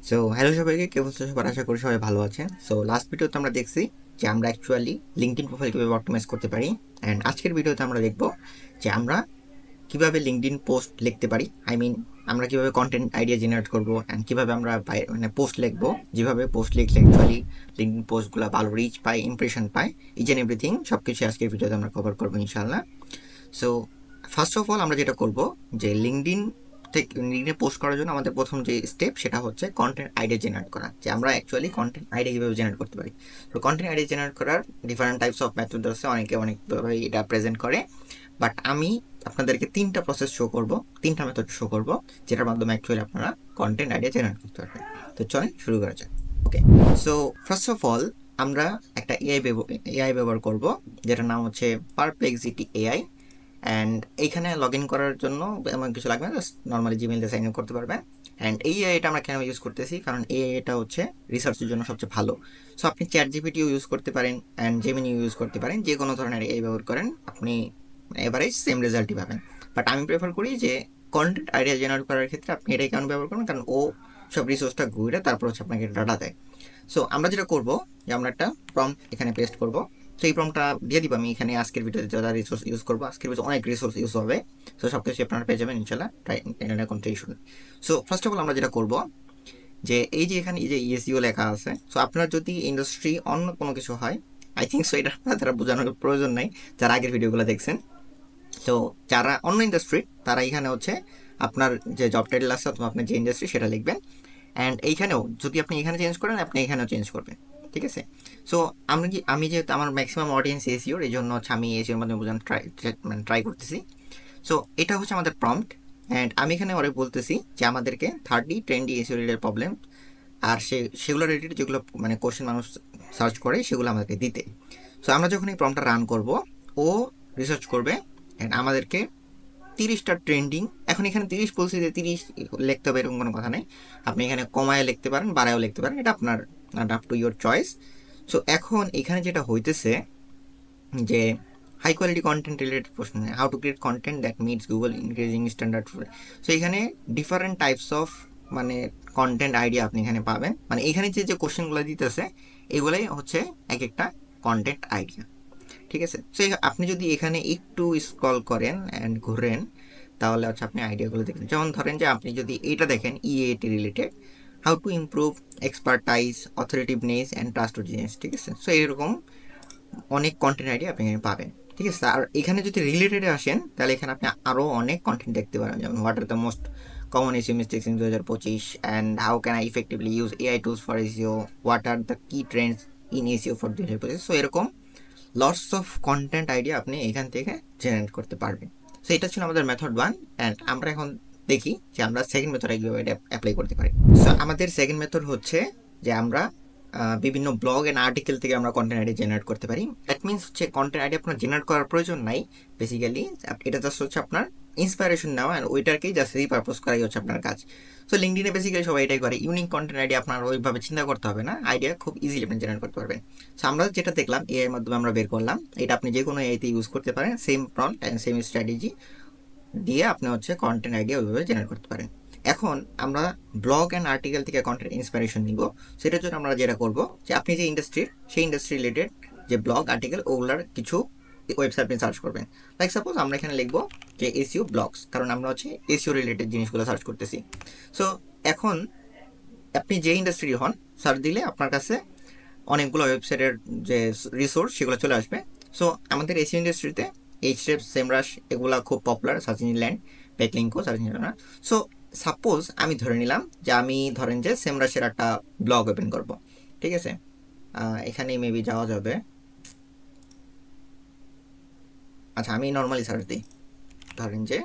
So hello সবাইকে, কে বলছো? সবার আশা করি সবাই ভালো আছেন। সো লাস্ট ভিডিওতে আমরা দেখছি যে আমরা অ্যাকচুয়ালি লিঙ্কডইন প্রোফাইল কীভাবে অপটিমাইজ করতে পারি, অ্যান্ড আজকের ভিডিওতে আমরা দেখব যে আমরা কীভাবে লিঙ্কডইন পোস্ট লিখতে পারি। আমরা কীভাবে কন্টেন্ট আইডিয়া জেনারেট করবো অ্যান্ড কীভাবে আমরা পোস্ট লিখবো, যেভাবে পোস্ট লিখলে অ্যাকচুয়ালি লিঙ্কডইন পোস্টগুলো ভালো রিচ পায়, ইমপ্রেশন পায়, ইচ অ্যান্ড এভরিথিং সব কিছু আজকের ভিডিওতে আমরা কভার করবো ইনশাআল্লাহ। সো ফার্স্ট অফ অল আমরা যেটা করব যে লিঙ্কডইনে পোস্ট করার জন্য আমাদের প্রথম যে স্টেপ সেটা হচ্ছে কন্টেন্ট আইডিয়া জেনারেট করা, যে আমরা অ্যাকচুয়ালি কন্টেন্ট আইডিয়া কীভাবে জেনারেট করতে পারি। তো কন্টেন্ট আইডিয়া জেনারেট করার ডিফারেন্ট টাইপস অফ মেথড আছে, অনেকে অনেকভাবে এটা প্রেজেন্ট করে, বাট আমি আপনাদেরকে তিনটা প্রসেস শো করব, তিনটা মেথড শো করব, যেটার মাধ্যমে অ্যাকচুয়ালি আপনারা কন্টেন্ট আইডিয়া জেনারেট করতে পারবেন। তো চলেন শুরু করা যাক। ওকে, সো ফার্স্ট অফ অল আমরা একটা এআই ব্যবহার করব, যেটার নাম হচ্ছে পারপ্লেক্সিটি এআই। অ্যান্ড এইখানে লগ ইন করার জন্য এমন কিছু লাগবে না, জাস্ট নর্মালি জিমেল দিয়ে সাইন ইন করতে পারবেন। অ্যান্ড এই এআইটা আমরা কেন ইউজ করতেছি, কারণ এআইটা হচ্ছে রিসার্চের জন্য সবচেয়ে ভালো। সো আপনি চ্যাট জিপিটিও ইউজ করতে পারেন অ্যান্ড জেমিনিও ইউজ করতে পারেন, যে কোনো ধরনের এআই ব্যবহার করেন আপনি এভারেজ সেম রেজাল্টই পাবেন। বাট আমি প্রেফার করি যে কন্টেন্ট আইডিয়া জেনারেট করার ক্ষেত্রে আপনি এটাই কেন ব্যবহার করবেন, কারণ ও সব রিসোর্সটা ঘুরে তারপর হচ্ছে আপনাকে ডাটা দেয়। সো আমরা যেটা করবো যে আমরা একটা প্রম্পট এখানে পেস্ট করবো। তো এই প্রম্পটটা দিয়ে দিব আমি এখানে আজকের ভিডিওতে যারা রিসোর্স ইউজ করবো, আজকের ভিডিওতে অনেক রিসোর্স ইউজ হবে। সো সব কিছু আপনারা পেয়ে যাবেন ইনশাল্লাহ, কোনো ইস্যু নেই। সো ফার্স্ট অফ অল আমরা যেটা করবো যে এই যে এখানে এই যে ইএসইও লেখা আছে, সো আপনার যদি ইন্ডাস্ট্রি অন্য কোনো কিছু হয়, আই থিঙ্ক সো এটা তারা বোঝানোর প্রয়োজন নাই যারা আগের ভিডিওগুলো দেখছেন। তো যারা অন্য ইন্ডাস্ট্রি তারা এখানে হচ্ছে আপনার যে জব টাইটেল আছে অথবা আপনার যে ইন্ডাস্ট্রি সেটা লিখবেন। অ্যান্ড এইখানেও যদি আপনি এখানে চেঞ্জ করেন, আপনি এখানেও চেঞ্জ করবেন, ঠিক আছে? সো আমি যেহেতু আমার ম্যাক্সিমাম অডিয়েন্স এসিওর, এই জন্য হচ্ছে আমি এসিওর মাধ্যমে বোঝানো ট্রাই করতেছি। সো এটা হচ্ছে আমাদের প্রম্পট। অ্যান্ড আমি এখানে অনেক বলতেছি যে আমাদেরকে 30 ট্রেন্ডি এসিও রিলেটেড প্রবলেম আর সেগুলো রিলেটেড যেগুলো কোশ্চেন মানুষ সার্চ করে সেগুলো আমাদেরকে দিতে। সো আমরা যখন এই প্রম্পটটা রান করব, ও রিসার্চ করবে অ্যান্ড আমাদেরকে 30টা ট্রেন্ডিং, এখন এখানে 30 বলছি যে 30 লিখতে হবে এরকম কোনো কথা নেই, আপনি এখানে কমায় লিখতে পারেন, বাড়ায়ও লিখতে পারেন, এটা আপনার up to your choice. So এখন এখানে যেটা হইতেছে যে হাই কোয়ালিটি কন্টেন্ট রিলেটেড প্রশ্ন, how to create content that meets Google increasing standard. So এখানে different types of content idea আপনি এখানে পাবেন, এখানে যে কোশ্চেনগুলো দিতেছে এগুলাই হচ্ছে এক একটা কন্টেন্ট আইডিয়া, ঠিক আছে? সো আপনি যদি এখানে একটু স্ক্রল করেন অ্যান্ড ঘুরেন, তাহলে হচ্ছে আপনি আইডিয়াগুলো দেখেন। যেমন ধরেন যে আপনি যদি এটা দেখেন, EAT related, how to improve expertise, authoritativeness and trustworthiness, ঠিক আছে? সো এরকম অনেক কন্টেন্ট আইডিয়া আপনি এখানে পাবেন, ঠিক আছে? আর এখানে যদি রিলেটেডে আসেন, তাহলে এখানে আপনি আরও অনেক কন্টেন্ট দেখতে পারেন, যেমন what are the most common SEO mistakes in 2025, and how can I effectively use AI tools for SEO, what are the key trends in SEO for 2025। So এরকম লটস অফ কন্টেন্ট আইডিয়া আপনি এখান থেকে generate করতে পারবেন। So এটা ছিল আমাদের method 1। And আমরা এখন দেখি যে আমরা সেকেন্ড মেথড কীভাবে এটা অ্যাপ্লাই করতে পারি। সো আমাদের সেকেন্ড মেথড হচ্ছে যে আমরা বিভিন্ন ব্লগ অ্যান্ড আর্টিকেল থেকে আমরা কন্টেন্ট আইডিয়া জেনারেট করতে পারি। দ্যাট মিনস হচ্ছে কন্টেন্ট আইডিয়া আপনার জেনারেট করার প্রয়োজন নাই, বেসিক্যালি এটা জাস্ট হচ্ছে আপনার ইন্সপায়ারেশন নেওয়া অ্যান্ড ওইটাকেই জাস্ট রিপারপোজ করাই হচ্ছে আপনার কাজ। সো লিঙ্কডিনে বেসিক্যালি সবাই এটাই করে, ইউনিক কন্টেন্ট আইডিয়া আপনার ওইভাবে চিন্তা করতে হবে না, আইডিয়া খুব ইজিলি আপনি জেনারেট করতে পারবেন। সো আমরা যেটা দেখলাম এআই এর মাধ্যমে আমরা বের করলাম, এটা আপনি যে কোনো এআইতে ইউজ করতে পারেন, same prompt and same strategy দিয়ে আপনি হচ্ছে কন্টেন্ট আইডিয়া ওইভাবে জেনারেট করতে পারেন। এখন আমরা ব্লগ অ্যান্ড আর্টিকেল থেকে কন্টেন্ট ইন্সপিরেশন নিব। সেটার জন্য আমরা যেটা করবো যে আপনি যে ইন্ডাস্ট্রির, সেই ইন্ডাস্ট্রি রিলেটেড যে ব্লগ আর্টিকেল ওগুলার কিছু ওয়েবসাইট আপনি সার্চ করবেন। লাইক সাপোজ আমরা এখানে লিখবো যে এসইও ব্লগস, কারণ আমরা হচ্ছে এসইও রিলেটেড জিনিসগুলো সার্চ করতেছি। সো এখন আপনি যে ইন্ডাস্ট্রি হন, সার্চ দিলে আপনার কাছে অনেকগুলো ওয়েবসাইটের যে রিসোর্স সেগুলো চলে আসবে। সো আমাদের এসইও ইন্ডাস্ট্রিতে এইচটিএফ, সেমরাশ এগুলো খুব পপুলার, সার্চ ইঞ্জিন ল্যান্ড, ব্যাকলিঙ্কও সার্চ ইঞ্জিন। সো সাপোজ আমি ধরে নিলাম যে আমি ধরেন যে সেমরাশের একটা ব্লগ ওপেন করব, ঠিক আছে? এখানে মেবি যাওয়া যাবে। আচ্ছা, আমি নর্মালি সার্চ দিই, ধরেন যে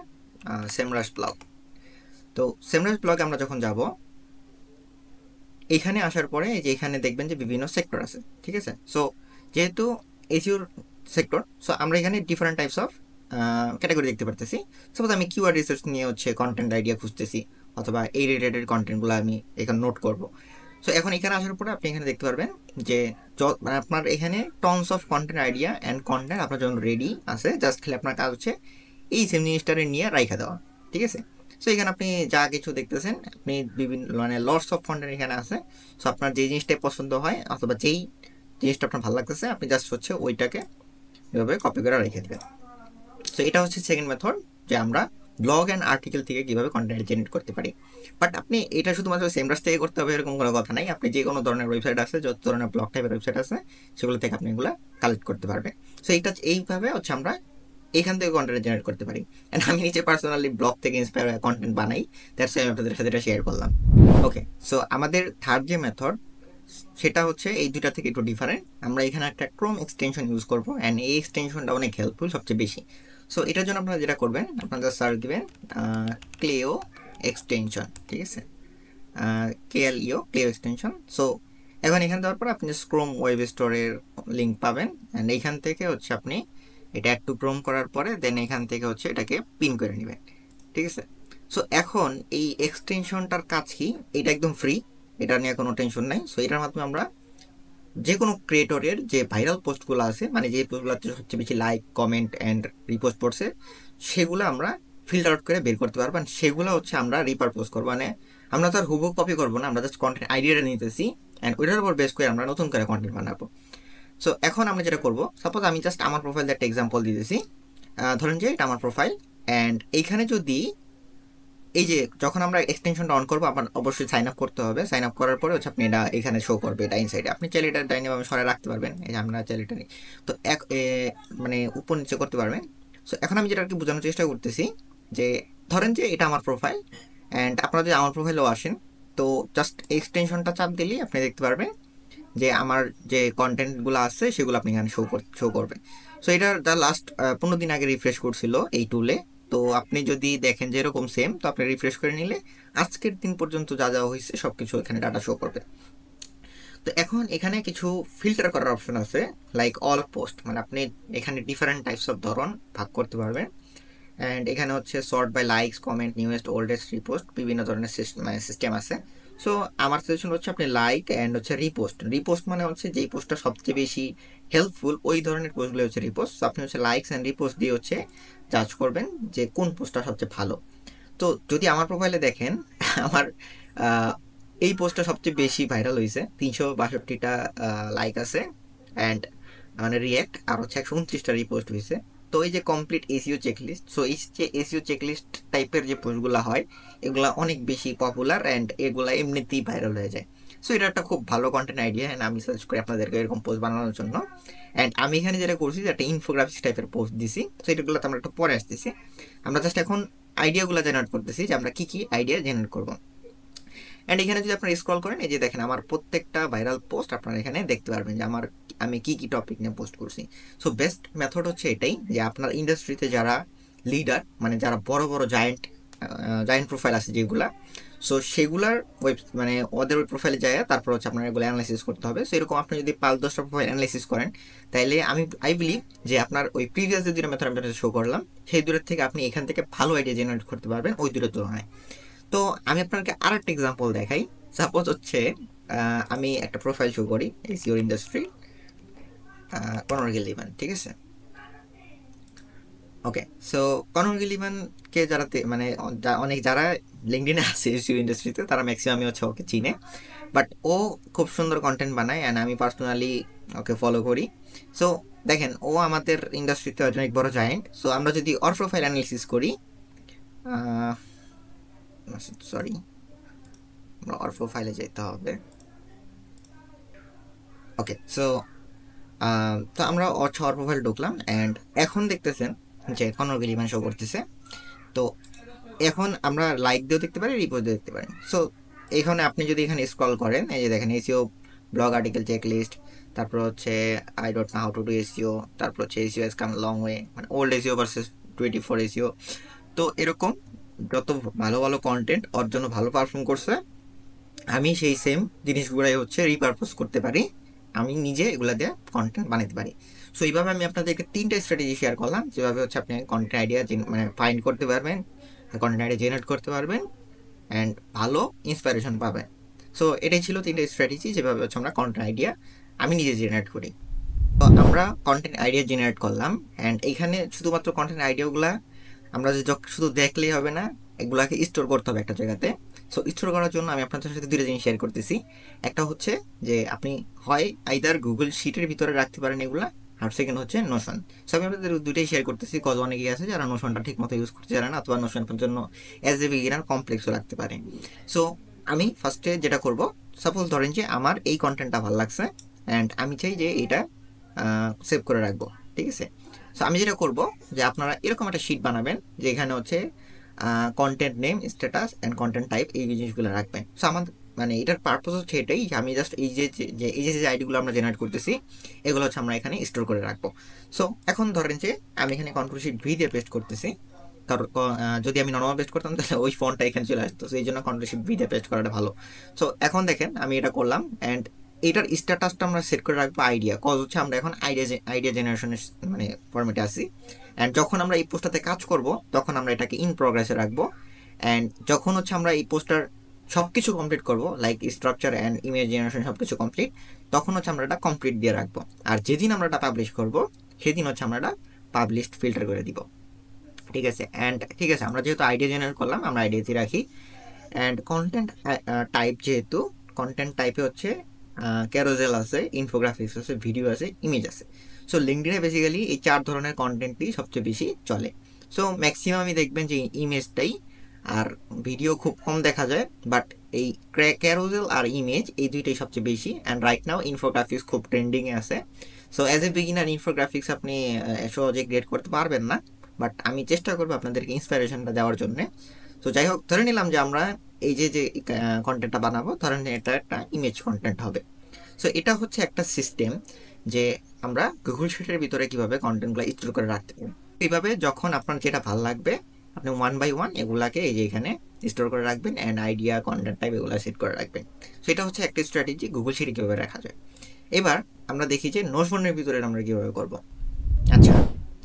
সেমরাশ ব্লগ। তো সেমরাশ ব্লগে আমরা যখন যাব, এখানে আসার পরে যে এখানে দেখবেন যে বিভিন্ন সেক্টর আছে, ঠিক আছে? সো যেহেতু এসইওর সেক্টর, সো আমরা এখানে ডিফারেন্ট টাইপস অফ ক্যাটাগরি দেখতে পারতেছি। সাপোজ আমি কিওয়ার্ড রিসার্চ নিয়ে হচ্ছে কন্টেন্ট আইডিয়া খুঁজতেছি, অথবা এই রিলেটেড কন্টেন্টগুলো আমি এখানে নোট করব। সো এখন এখানে আসার পরে আপনি এখানে দেখতে পারবেন যে আপনার এখানে tonnes of content idea and content আপনার জন্য রেডি আছে, জাস্ট খালি আপনার কাজ হচ্ছে এই সেম জিনিসটারে নিয়ে রাইখা দেওয়া, ঠিক আছে? সো এখানে আপনি যা কিছু দেখতেছেন, আপনি বিভিন্ন মানে লটস অফ কন্টেন্ট এখানে আছে। সো আপনার যে জিনিসটাই পছন্দ হয় অথবা যেই জিনিসটা আপনার ভালো লাগতেছে, আপনি জাস্ট হচ্ছে ওইটাকে এভাবে কপি করে রেখে দেবেন। সো এটা হচ্ছে সেকেন্ড মেথড, যে আমরা ব্লগ অ্যান্ড আর্টিকেল থেকে কীভাবে কন্টেন্ট জেনারেট করতে পারি। বাট আপনি এটা শুধুমাত্র সেমরাস থেকে করতে হবে এরকম কোনো কথা নাই। আপনি যে কোনো ধরনের ওয়েবসাইট আছে, যত ধরনের ব্লগ টাইপের ওয়েবসাইট আছে, সেগুলো থেকে আপনি এগুলো কালেক্ট করতে পারবেন। সো এইভাবে হচ্ছে আমরা এখান থেকে কন্টেন্ট জেনারেট করতে পারি। অ্যান্ড আমি নিজে পার্সোনালি ব্লগ থেকে ইন্সপায়ার হয়ে কন্টেন্ট বানাই, দ্যাটস আমি আপনাদের সাথে এটা শেয়ার করলাম। ওকে, সো আমাদের থার্ড যে মেথড, সেটা হচ্ছে এই দুইটা থেকে একটু ডিফারেন্ট। আমরা এখানে একটা ক্রোম এক্সটেনশন ইউজ করবো, অ্যান্ড এই এক্সটেনশনটা অনেক হেল্পফুল, সবচেয়ে বেশি। সো এটার জন্য আপনারা যেটা করবেন, আপনারা সার্চ দিবেন ক্লেও এক্সটেনশন, ঠিক আছে, KLEO ক্লেও এক্সটেনশন। সো এখন এখানে দেওয়ার পর আপনি ক্রোম ওয়েব স্টোরের লিঙ্ক পাবেন, অ্যান্ড এইখান থেকে হচ্ছে আপনি এটা অ্যাড টু ক্রোম করার পরে দেন এখান থেকে হচ্ছে এটাকে পিন করে নেবেন, ঠিক আছে। সো এখন এই এক্সটেনশনটার কাজ কি, এটা একদম ফ্রি, এটা নিয়ে কোনো টেনশন নাই। সো এটার মাধ্যমে আমরা যে কোনো ক্রিয়েটরের যে ভাইরাল পোস্টগুলো আছে, মানে যে পোস্টগুলোতে সবচেয়ে বেশি লাইক, কমেন্ট অ্যান্ড রিপোস্ট পড়ছে, সেগুলো আমরা ফিল্টার আউট করে বের করতে পারবো। সেগুলো হচ্ছে আমরা রিপারপোজ করবো, মানে আমরা তো আর হুবহু কপি করবো না, আমরা জাস্ট কন্টেন্ট আইডিয়াটা নিতেছি অ্যান্ড ওইটার উপর বেস করে আমরা নতুন করে কন্টেন্ট বানাবো। সো এখন আমরা যেটা করবো, সাপোজ আমি জাস্ট আমার প্রোফাইল একটা এক্সাম্পল দিতেছি। ধরেন যে এটা আমার প্রোফাইল, অ্যান্ড এইখানে যদি এই যে যখন আমরা এক্সটেনশনটা অন করবো, আপনার অবশ্যই সাইন আপ করতে হবে। সাইন আপ করার পরে হচ্ছে আপনি এটা এখানে শো করবে, এটা ইনসাইডে। আপনি চাইলে এটা ডাইনামিক সরাই রাখতে পারবেন, এই যে আমরা চাইলে এটা তো মানে উপর নিচে করতে পারবেন। সো এখন আমি যেটা আর কি বোঝানোর চেষ্টা করতেছি, যে ধরেন যে এটা আমার প্রোফাইল, অ্যান্ড আপনারা যদি আমার প্রোফাইলেও আসেন, তো জাস্ট এক্সটেনশনটা চাপ দিলেই আপনি দেখতে পারবেন যে আমার যে কন্টেন্টগুলো আছে সেগুলো আপনি এখানে শো করবে। সো এটা লাস্ট 15 দিন আগে রিফ্রেশ করছিল এই টুলে। তো আপনি যদি দেখেন যে এরকম সেম, তো আপনি রিফ্রেশ করে নিলে আজকের দিন পর্যন্ত যা যা হয়েছে সব কিছু এখানে ডাটা শো করবে। তো এখন এখানে কিছু ফিল্টার করার অপশন আছে, লাইক অল পোস্ট, মানে আপনি এখানে ডিফারেন্ট টাইপস অফ ধরন ভাগ করতে পারবেন। অ্যান্ড এখানে হচ্ছে sort by likes, comment, newest, oldest, repost, বিভিন্ন ধরনের সিস্টেম আছে। সো আমার সাজেশন হচ্ছে আপনি লাইক অ্যান্ড হচ্ছে রিপোস্ট মানে হচ্ছে যেই পোস্টটা সবচেয়ে বেশি হেল্পফুল, ওই ধরনের পোস্টগুলো হচ্ছে রিপোস্ট। আপনি হচ্ছে লাইকস অ্যান্ড রিপোস্ট দিয়ে হচ্ছে জাজ করবেন যে কোন পোস্টটা সবচেয়ে ভালো। তো যদি আমার প্রোফাইলে দেখেন, আমার এই পোস্টটা সবচেয়ে বেশি ভাইরাল হয়েছে, 362টা লাইক আছে, অ্যান্ড মানে রিয়্যাক্ট আর হচ্ছে 129টা রিপোস্ট হয়েছে। তো এই যে কমপ্লিট এসইও চেকলিস্ট, সো এই যে এসইও চেকলিস্ট টাইপের যে পোস্টগুলো হয়, এগুলো অনেক বেশি পপুলার অ্যান্ড এগুলো এমনিতেই ভাইরাল হয়ে যায়। সো এটা একটা খুব ভালো কন্টেন্ট আইডিয়া, অ্যান্ড আমি সাজেস্ট করি আপনাদেরকে এরকম পোস্ট বানানোর জন্য। অ্যান্ড আমি এখানে যেটা করছি যে একটা ইনফোগ্রাফিক্স টাইপের পোস্ট দিছি। সো এটাগুলোতে আমরা একটু পরে আসতেছি, আমরা জাস্ট এখন আইডিয়াগুলো জেনারেট করতেছি যে আমরা কী কী আইডিয়া জেনারেট করবো। অ্যান্ড এখানে যদি আপনারা স্ক্রল করেন, এই যে দেখেন আমার প্রত্যেকটা ভাইরাল পোস্ট আপনারা এখানে দেখতে পারবেন যে আমি কী কী টপিক নিয়ে পোস্ট করছি। সো বেস্ট মেথড হচ্ছে এটাই, যে আপনার ইন্ডাস্ট্রিতে যারা লিডার, মানে যারা বড় বড় জায়েন্ট প্রোফাইল আছে যেগুলা, সো সেগুলার মানে ওদের ওই প্রোফাইলে যায়, তারপর হচ্ছে আপনার এগুলো অ্যানালাইসিস করতে হবে। সো এরকম আপনি যদি 5-10টা প্রোফাইল অ্যানালাইসিস করেন, তাহলে আই বিলিভ যে আপনার ওই প্রিভিয়াস যে দুটো মেথড আমি শো করলাম, সেই দূরের থেকে আপনি এখান থেকে ভালো আইডিয়া জেনারেট করতে পারবেন ওই দূরের তুলনায়। তো আমি আপনাকে আর একটা এক্সাম্পল দেখাই। সাপোজ হচ্ছে আমি একটা প্রোফাইল শো করি এসইও ইন্ডাস্ট্রি, কনর গিলিভান, ঠিক আছে। ওকে, সো কনর গিলিভানকে মানে যারা লিঙ্কডিনে আছে এসইও ইন্ডাস্ট্রিতে, তারা ম্যাক্সিমামই হচ্ছে ওকে চিনে। বাট ও খুব সুন্দর কন্টেন্ট বানায়, অ্যান্ড আমি পার্সোনালি ওকে ফলো করি। সো দেখেন, ও আমাদের ইন্ডাস্ট্রিতে অনেক বড় জায়েন্ট। সো আমরা যদি ওর প্রোফাইল অ্যানালিসিস করি, সরি, আমরা ওর প্রোফাইলে যেতে হবে। ওকে, সো আমরা ওর প্রোফাইল ঢুকলাম, অ্যান্ড এখন দেখতেছেন যে কনর গিলিভান শো করতেছে। তো এখন আমরা লাইক দিয়েও দেখতে পারি, রিপোস্ট দিয়ে দেখতে পারি। সো এখানে আপনি যদি এখানে স্ক্রল করেন, এই যে দেখেন এসইও ব্লগ আর্টিকেল চেকলিস্ট, তারপর হচ্ছে I don't know how to do SEO, তারপর হচ্ছে SEO has come long way, মানে ওল্ড এসইও ভার্সেস 24 এসইও। তো এরকম যত ভালো ভালো কন্টেন্ট ওর জন্য ভালো পারফর্ম করছে, আমি সেই সেম জিনিসগুলাই হচ্ছে রিপারপোজ করতে পারি, আমি নিজে এগুলা দিয়ে কন্টেন্ট বানাতে পারি। সো এইভাবে আমি আপনাদেরকে 3টা স্ট্র্যাটেজি শেয়ার করলাম, যেভাবে হচ্ছে আপনি কন্টেন্ট আইডিয়া মানে ফাইন্ড করতে পারবেন, কন্টেন্ট আইডিয়া জেনারেট করতে পারবেন, অ্যান্ড ভালো ইন্সপিরেশন পাবেন। সো এটাই ছিল 3টা স্ট্র্যাটেজি, যেভাবে হচ্ছে আমরা কন্টেন্ট আইডিয়া আমি নিজে জেনারেট করি। তো আমরা কন্টেন্ট আইডিয়া জেনারেট করলাম, অ্যান্ড এইখানে শুধুমাত্র কন্টেন্ট আইডিয়াগুলা আমরা শুধু দেখলেই হবে না, এগুলাকে স্টোর করতে হবে একটা জায়গাতে। সো স্টোর করার জন্য আমি আপনাদের সাথে দুইটা জিনিস শেয়ার করতেছি। একটা হচ্ছে যে আপনি হয় আইদার গুগল শিটের ভিতরে রাখতে পারেন এগুলা, আর সেকেন্ড হচ্ছে নোশন। সো আমি আপনাদের দুইটাই শেয়ার করতেছি, কজ অনেকেই আছে যারা নোশনটা ঠিক মতো ইউজ করতে জানে না, অথবা নোশনের জন্য অ্যাজ এ বিগিনার কমপ্লেক্সও রাখতে পারে। সো আমি ফার্স্টে যেটা করব, সাপোজ ধরেন যে আমার এই কন্টেন্টটা ভালো লাগছে অ্যান্ড আমি চাই যে এটা সেভ করে রাখবো, ঠিক আছে। সো আমি যেটা করব যে আপনারা এরকম একটা শিট বানাবেন যে এখানে হচ্ছে content name, status and content type, এই জিনিসগুলো রাখবেন। সো আমাদের মানে এটার পারপোজ হচ্ছে এটাই যে আমি জাস্ট এই যে আইডিগুলো আমরা জেনারেট করতেছি এগুলো হচ্ছে আমরা এখানে স্টোর করে রাখবো। সো এখন ধরেন যে আমি এখানে কন্ট্রোল শিট ভি দিয়ে পেস্ট করতেছি, কারণ যদি আমি নর্মাল পেস্ট করতাম তাহলে ওই ফন্টটা এখানে চলে আসতো, সেই জন্য কন্ট্রোল শিট ভি দিয়ে পেস্ট করাটা ভালো। সো এখন দেখেন আমি এটা করলাম অ্যান্ড এটার স্ট্যাটাসটা আমরা সেট করে রাখবো আইডিয়া, কজ হচ্ছে আমরা এখন আইডিয়া জেনারেশনের মানে ফরম্যাটে আসি। অ্যান্ড যখন আমরা এই পোস্টটাতে কাজ করব তখন আমরা এটাকে ইন প্রোগ্রেসে রাখবো। অ্যান্ড যখন হচ্ছে আমরা এই পোস্টার সব কিছু কমপ্লিট করবো, like structure and image generation সব কিছু কমপ্লিট, তখন হচ্ছে আমরা এটা কমপ্লিট দিয়ে রাখবো। আর যেদিন আমরা এটা পাবলিশ করবো সেদিন হচ্ছে আমরা এটা পাবলিশড ফিল্টার করে দিব, ঠিক আছে। অ্যান্ড ঠিক আছে, আমরা যেহেতু আইডিয়া জেনারেট করলাম আমরা আইডিয়াতে রাখি। অ্যান্ড কন্টেন্ট টাইপ, যেহেতু কন্টেন্ট টাইপে হচ্ছে ক্যারোজেল আছে, ইনফোগ্রাফিক্স আছে, ভিডিও আছে, ইমেজ আছে। সো লিঙ্কডইনে বেসিক্যালি এই 4 ধরনের কন্টেন্টই সবচেয়ে বেশি চলে। সো ম্যাক্সিমামই দেখবেন যে ইমেজটাই, আর ভিডিও খুব কম দেখা যায়, বাট এই ক্যারোজেল আর ইমেজ এই দুইটাই সবচেয়ে বেশি। অ্যান্ড রাইট নাও ইনফোগ্রাফিক্স খুব ট্রেন্ডিংয়ে আছে। So as a beginner infographics আপনি সহজে গ্রেড করতে পারবেন না, বাট আমি চেষ্টা করবো আপনাদেরকে ইন্সপিরেশনটা দেওয়ার জন্য। তো যাই হোক, ধরে নিলাম যে আমরা এই যে কন্টেন্টটা বানাবো, ধরেন এটা একটা ইমেজ কন্টেন্ট হবে। সো এটা হচ্ছে একটা সিস্টেম যে আমরা গুগল শিটের ভিতরে কিভাবে কন্টেন্টগুলো স্টোর করে রাখতে পারি। এইভাবে যখন আপনার যেটা ভালো লাগবে আপনি 1 বাই 1 এগুলাকে এই যে এখানে স্টোর করে রাখবেন অ্যান্ড আইডিয়া, কন্টেন্ট টাইপ এগুলো সেট করে রাখবেন। সো এটা হচ্ছে একটা স্ট্র্যাটেজি গুগল শিটে কীভাবে রাখা যায়। এবার আমরা দেখি যে নোশনের ভিতরে আমরা কীভাবে করব। আচ্ছা,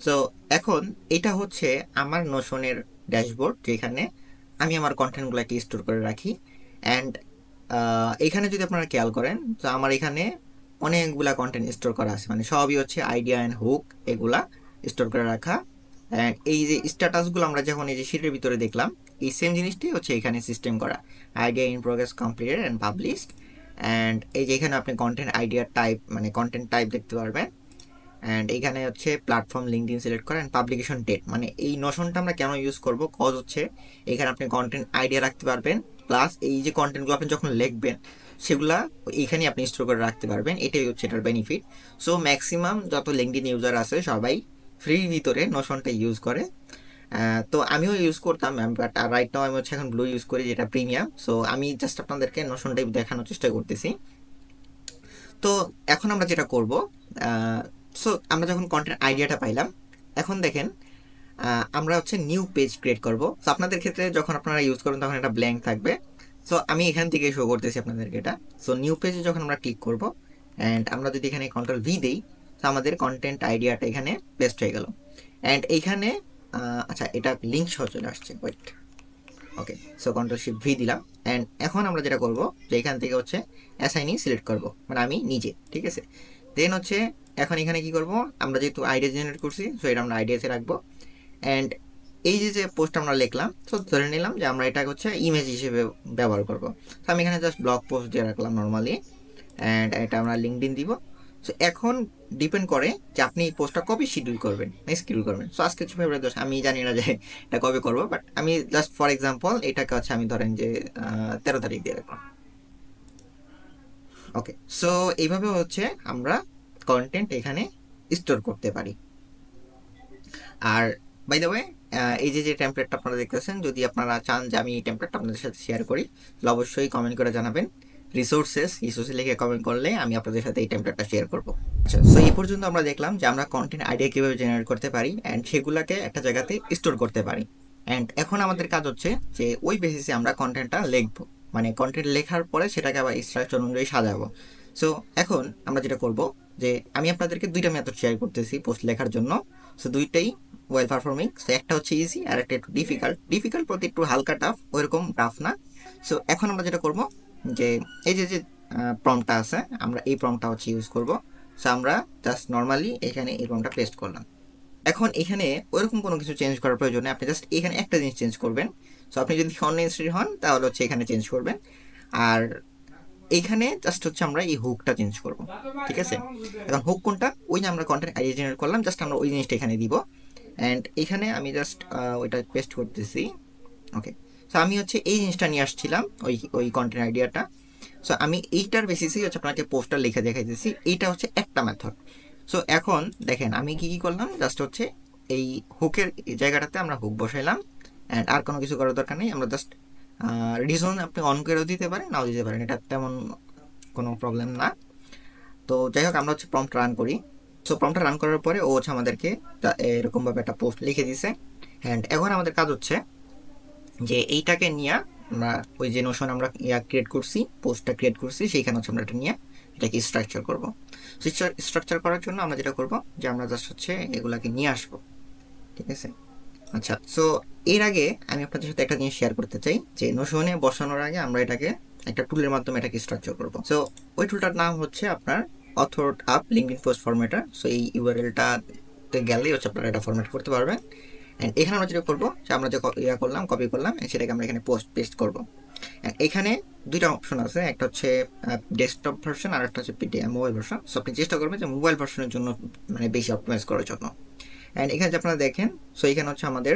সো এখন এটা হচ্ছে আমার নোশনের ড্যাশবোর্ড, যেখানে আমি আমার কন্টেন্টগুলোকে স্টোর করে রাখি। অ্যান্ড এখানে যদি আপনারা খেয়াল করেন তো আমার এখানে অনেকগুলা কন্টেন্ট স্টোর করা আছে, মানে সবই হচ্ছে আইডিয়া অ্যান্ড হুক এগুলা স্টোর করে রাখা। অ্যান্ড এই যে স্ট্যাটাসগুলো আমরা যখন এই যে শিটের ভিতরে দেখলাম, এই সেম জিনিসটাই হচ্ছে এখানে সিস্টেম করা, idea in progress, completed and published. And এই যে এখানে আপনি কন্টেন্ট আইডিয়া টাইপ মানে কন্টেন্ট টাইপ দেখতে পারবেন। অ্যান্ড এইখানে হচ্ছে প্ল্যাটফর্ম লিঙ্কডইন সিলেক্ট করা অ্যান্ড পাবলিকেশন ডেট, মানে এই নোশনটা আমরা কেন ইউজ করব, কজ হচ্ছে এখানে আপনি কন্টেন্ট আইডিয়া রাখতে পারবেন, প্লাস এই যে কন্টেন্টগুলো আপনি যখন লিখবেন সেগুলা এইখানে আপনি স্টোর করে রাখতে পারবেন, এটাই হচ্ছে এটার বেনিফিট। সো ম্যাক্সিমাম যত লিঙ্কডইন ইউজার আছে সবাই ফ্রির ভিতরে নোশনটা ইউজ করে। তো আমিও ইউজ করতাম, বাট রাইট নাও আমি হচ্ছে এখন ব্লু ইউজ করি, যেটা প্রিমিয়াম। সো আমি জাস্ট আপনাদেরকে নোশনটাই দেখানোর চেষ্টা করতেছি। তো এখন আমরা যেটা করব, সো আমরা যখন কন্টেন্ট আইডিয়াটা পাইলাম, এখন দেখেন আমরা হচ্ছে নিউ পেজ ক্রিয়েট করব। সো আপনাদের ক্ষেত্রে যখন আপনারা ইউজ করবেন তখন এটা ব্ল্যাঙ্ক থাকবে। সো আমি এখান থেকে শো করতেছি আপনাদেরকে এটা। সো নিউ পেজে যখন আমরা ক্লিক করব অ্যান্ড আমরা যদি এখানে কন্ট্রোল ভি দিই, তো আমাদের কন্টেন্ট আইডিয়াটা এখানে পেস্ট হয়ে গেল। অ্যান্ড এইখানে আচ্ছা, এটা লিঙ্ক সহ চলে আসছে, ওয়েট, ওকে। সো কন্ট্রোল শিফট ভি দিলাম। অ্যান্ড এখন আমরা যেটা করব যে এখান থেকে হচ্ছে অ্যাসাইনি সিলেক্ট করব, মানে আমি নিজে, ঠিক আছে। দেন হচ্ছে এখন এখানে কি করব, আমরা যেহেতু আইডিয়া জেনারেট করছি সো এটা আমরা আইডিয়াতে রাখবো। অ্যান্ড এই যে পোস্ট আমরা লিখলাম, সো ধরে নিলাম যে আমরা এটা হচ্ছে ইমেজ হিসেবে ব্যবহার করব। তো আমি এখানে জাস্ট ব্লগ পোস্ট দিয়ে রাখলাম নর্মালি, অ্যান্ড এটা আমরা লিঙ্কডইন দিব। সো এখন ডিপেন্ড করে যে আপনি এই পোস্টটা কবে শিডিউল করবেন, শিডিউল করবেন। সো আজকে 6 ফেব্রুয়ারি, আমি জানি না যে এটা কবে করবো, বাট আমি জাস্ট ফর এক্সাম্পল এটাকে হচ্ছে আমি ধরেন যে 13 তারিখ দিয়ে রাখলাম, ওকে। সো এইভাবে হচ্ছে আমরা কন্টেন্ট এখানে স্টোর করতে পারি। আর বাই দ্য ওয়ে, এই যে টেমপ্লেটটা আপনারা দেখতেছেন, যদি আপনারা চান যে আমি এই টেমপ্লেটটা আপনাদের সাথে শেয়ার করি তাহলে অবশ্যই কমেন্ট করে জানাবেন। রিসোর্সে লিখে কমেন্ট করলে আমি আপনাদের সাথে এই টেমপ্লেটটা শেয়ার করবো। আচ্ছা, সো এই পর্যন্ত আমরা দেখলাম যে আমরা কন্টেন্ট আইডিয়া কীভাবে জেনারেট করতে পারি অ্যান্ড সেগুলোকে একটা জায়গাতে স্টোর করতে পারি। অ্যান্ড এখন আমাদের কাজ হচ্ছে যে ওই বেসিসে আমরা কন্টেন্টটা লিখবো, মানে কন্টেন্ট লেখার পরে সেটাকে আবার স্ট্রাকচার অনুযায়ী সাজাবো। সো এখন আমরা যেটা করব যে আমি আপনাদেরকে দুইটা মেথড শেয়ার করতেছি পোস্ট লেখার জন্য। সো দুইটাই ওয়েল পারফর্মিং। সো একটা হচ্ছে ইজি আর একটা একটু ডিফিকাল্ট প্রতি একটু হালকা টাফ, ওইরকম টাফ না। সো এখন আমরা যেটা করব যে এই যে প্রম্পটটা আছে আমরা এই প্রম্পটটা হচ্ছে ইউজ করব। সো আমরা জাস্ট নর্মালি এখানে এই প্রম্পটটা পেস্ট করলাম। এখন এখানে ওইরকম কোনো কিছু চেঞ্জ করার প্রয়োজন নেই, আপনি জাস্ট এখানে একটা জিনিস চেঞ্জ করবেন। সো আপনি যদি অনইনস্টেড হন তাহলে হচ্ছে এখানে চেঞ্জ করবেন, আর এইখানে জাস্ট হচ্ছে আমরা এই হুকটা চেঞ্জ করব, ঠিক আছে। এখন হুক কোনটা, ওই যে আমরা কন্টেন্ট আইডি জেনারেট করলাম, জাস্ট আমরা ওই জিনিসটা এখানে দিব। অ্যান্ড এখানে আমি জাস্ট ওইটা পেস্ট করতেছি। ওকে, সো আমি হচ্ছে এই জিনিসটা নিয়ে আসছিলাম, ওই কন্টেন্ট আইডিয়াটা। সো আমি এইটার বেসিসেই হচ্ছে আপনাকে পোস্টার লিখে দেখাইতেছি। এইটা হচ্ছে একটা মেথড। সো এখন দেখেন আমি কি করলাম, জাস্ট হচ্ছে এই হুকের জায়গাটাতে আমরা হুক বসাইলাম, অ্যান্ড আর কোনো কিছু করার দরকার নেই। আমরা জাস্ট রিজন আপনি অন করেও দিতে পারেন, নাও দিতে পারেন, এটা তেমন কোনো প্রবলেম না। তো যাই হোক, আমরা হচ্ছে প্রম্পট রান করি। সো প্রম্পটটা রান করার পরে ও হচ্ছে আমাদেরকে এরকমভাবে একটা পোস্ট লিখে দিছে। অ্যান্ড এখন আমাদের কাজ হচ্ছে যে এইটাকে নিয়ে আমরা ওই যে নোশন আমরা ক্রিয়েট করছি, পোস্টটা ক্রিয়েট করছি, সেইখানে হচ্ছে আমরা এটা নিয়ে এটাকে স্ট্রাকচার করবো। স্ট্রাকচার করার জন্য আমরা যেটা করবো যে আমরা জাস্ট হচ্ছে এগুলাকে নিয়ে আসবো, ঠিক আছে। আচ্ছা, সো এর আগে আমি আপনাদের সাথে একটা জিনিস শেয়ার করতে চাই, যে নোশনে বসানোর আগে আমরা এটাকে একটা টুলের মাধ্যমে এটাকে স্ট্রাকচার করবো। সো ওই টুলটার নাম হচ্ছে আপনার AuthoredUp LinkedIn post formatter. So এই ইউআরএলটাতে গেলেই হচ্ছে আপনারা এটা ফরম্যাট করতে পারবেন। অ্যান্ড এখানে আমরা যেটা করবো যে আমরা যে করলাম, কপি করলাম, সেটাকে আমরা এখানে পেস্ট করবো। এখানে দুইটা অপশন আছে, একটা হচ্ছে ডেস্কটপ ভার্সন আর একটা হচ্ছে মোবাইল ভার্সন। সো আপনি চেষ্টা করবেন যে মোবাইল ভার্সনের জন্য মানে বেশি অপটিমাইজ করার জন্য। অ্যান্ড এখানে যে আপনারা দেখেন, সো এখানে হচ্ছে আমাদের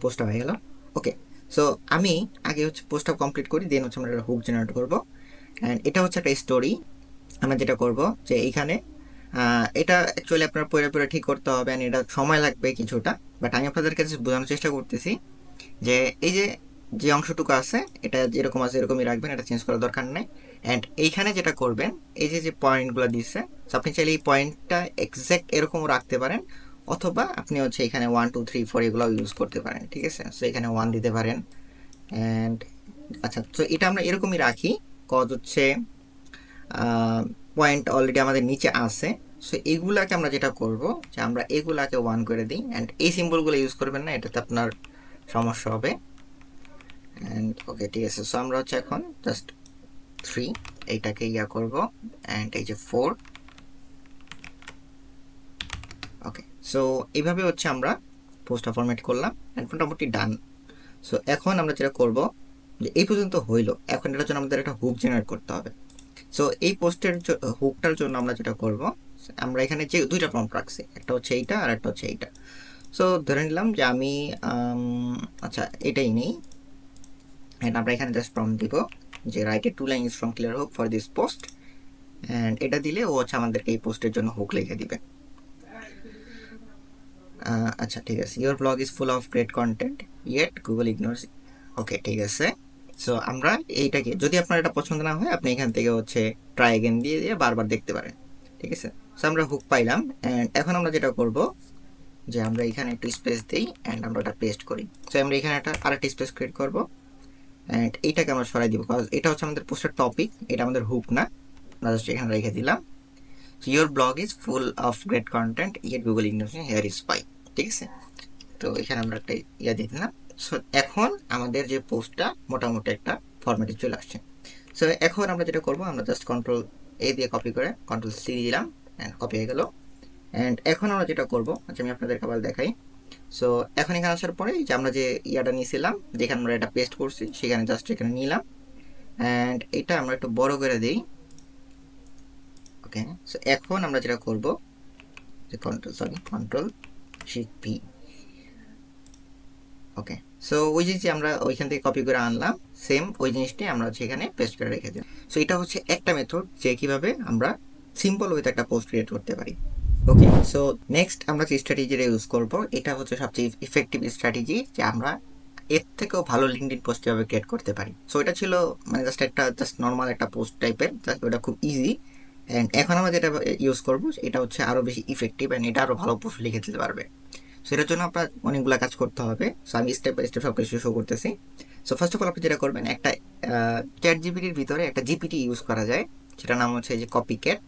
পোস্টটা হয়ে গেল। ওকে, সো আমি আগে হচ্ছে পোস্টটা কমপ্লিট করি, দেন হচ্ছে আমরা হুক জেনারেট করবো। অ্যান্ড এটা হচ্ছে একটা স্টোরি। আমরা যেটা করব যে এইখানে এটা অ্যাকচুয়ালি আপনার পরে ঠিক করতে হবে, অ্যান্ড এটা সময় লাগবে কিছুটা, বাট আমি আপনাদের কাছে বোঝানোর চেষ্টা করতেছি যে এই যে অংশটুকু আছে এটা যেরকম আছে এরকমই রাখবেন, এটা চেঞ্জ করার দরকার নেই। অ্যান্ড এইখানে যেটা করবেন, এই যে পয়েন্টগুলো দিচ্ছে, আপনি চাইলে এই পয়েন্টটা এক্স্যাক্ট এরকমও রাখতে পারেন, অথবা আপনি হচ্ছে এখানে 1 2 3 4 এগুলো ইউজ করতে পারেন, ঠিক আছে। সো এখানে 1 দিতে পারেন। অ্যান্ড আচ্ছা, তো এটা আমরা এরকমই রাখি, কজ হচ্ছে পয়েন্ট অলরেডি আমাদের নিচে আছে। সো এইগুলাকে আমরা যেটা করব যে আমরা এগুলাকে 1 করে দিই, অ্যান্ড এই সিম্বলগুলো ইউজ করবেন না, এটাতে আপনার সমস্যা হবে। অ্যান্ড ওকে, ঠিক আছে। সো আমরা হচ্ছে এখন জাস্ট 3 এইটাকে করব, অ্যান্ড এই যে 4। ওকে, সো এইভাবে হচ্ছে আমরা পোস্টটা ফরম্যাট করলাম, অ্যান্ড মোটামুটি ডান। সো এখন আমরা যেটা করব যে এই পর্যন্ত হইলো, এখন এটার জন্য আমাদের একটা হুক জেনারেট করতে হবে। সো এই পোস্টের হুকটার জন্য আমরা যেটা করব, আমরা এখানে যে দুইটা প্রম্পট রাখছি, একটা হচ্ছে এইটা আর একটা হচ্ছে এইটা। সো ধরে নিলাম যে আমি আচ্ছা এটাই নেই, অ্যান্ড আমরা এখানে জাস্ট প্রম্পট দিব যে write a 2 lines from clear hook for this post, and এটা দিলে ও হচ্ছে আমাদেরকে এই পোস্টের জন্য হুক লিখে দিবে। আচ্ছা, ঠিক আছে। Your blog is full of great content yet Google ignores. Okay, ঠিক আছে। সো আমরা এইটাকে, যদি আপনার এটা পছন্দ না হয়, আপনি এখান থেকে হচ্ছে ট্রাই এগেন দিয়ে বারবার দেখতে পারেন, ঠিক আছে। সো আমরা হুক পাইলাম, অ্যান্ড এখন আমরা যেটা করব যে আমরা এখানে একটু স্পেস দিই, অ্যান্ড আমরা এটা পেস্ট করি। সো আমরা এখানে আরেকটা স্পেস ক্রিয়েট করব, অ্যান্ড এইটাকে আমরা সরাই দিব, কারণ এটা হচ্ছে আমাদের পোস্টের টপিক, এটা আমাদের হুক না। আমরা জাস্ট এখানে রেখে দিলাম। So your blog is full of great content yet Google ignores here is why, ঠিক আছে। তো এখানে আমরা একটা দিয়ে দিলাম। সো এখন আমাদের যে পোস্টটা মোটামুটি একটা ফরম্যাটে চলে আসছে। সো এখন আমরা যেটা করব, আমরা জাস্ট কন্ট্রোল এ দিয়ে কপি করে কন্ট্রোল সি দিলাম, অ্যান্ড কপি হয়ে গেল। অ্যান্ড এখন আমরা যেটা করব, আচ্ছা আমি আপনাদেরকে আবার দেখাই। সো এখন এখানে আসার পরে যে আমরা যে ইয়াটা নিয়েছিলাম, যেখানে আমরা এটা পেস্ট করছি, সেখানে জাস্ট এখানে নিলাম, অ্যান্ড এটা আমরা একটু বড় করে দিই। ওকে, সো এখন আমরা যেটা করব যে কন্ট্রোল শিফট পি। ওকে, সো ওই যে আমরা ওইখান থেকে কপি করে আনলাম, সেম ওই জিনিসটি আমরা হচ্ছে এখানে পেস্ট করে রেখে দিই। সো এটা হচ্ছে একটা মেথড যে কিভাবে আমরা সিম্পল ওয়েতে একটা পোস্ট ক্রিয়েট করতে পারি। ওকে, সো নেক্সট আমরা যে স্ট্র্যাটেজিটা ইউজ করব, এটা হচ্ছে সবচেয়ে ইফেক্টিভ স্ট্র্যাটেজি, যে আমরা এর থেকেও ভালো লিঙ্কডইন পোস্ট কীভাবে ক্রিয়েট করতে পারি। সো এটা ছিল মানে জাস্ট নর্মাল একটা পোস্ট টাইপের, ওটা খুব ইজি। অ্যান্ড এখন আমরা যেটা ইউজ করবো এটা হচ্ছে আরও বেশি ইফেক্টিভ, অ্যান্ড এটা আরও ভালো পোস্ট লিখে দিতে পারবে। সেটার জন্য আপনার অনেকগুলো কাজ করতে হবে। সো আমি স্টেপ বাই স্টেপ সব কিছু শো করতেছি। সো ফার্স্ট অফ অল আপনি যেটা করবেন, একটা চ্যাট জিপিটির ভিতরে একটা জিপিটি ইউজ করা যায়, সেটার নাম হচ্ছে যে কপি ক্যাট,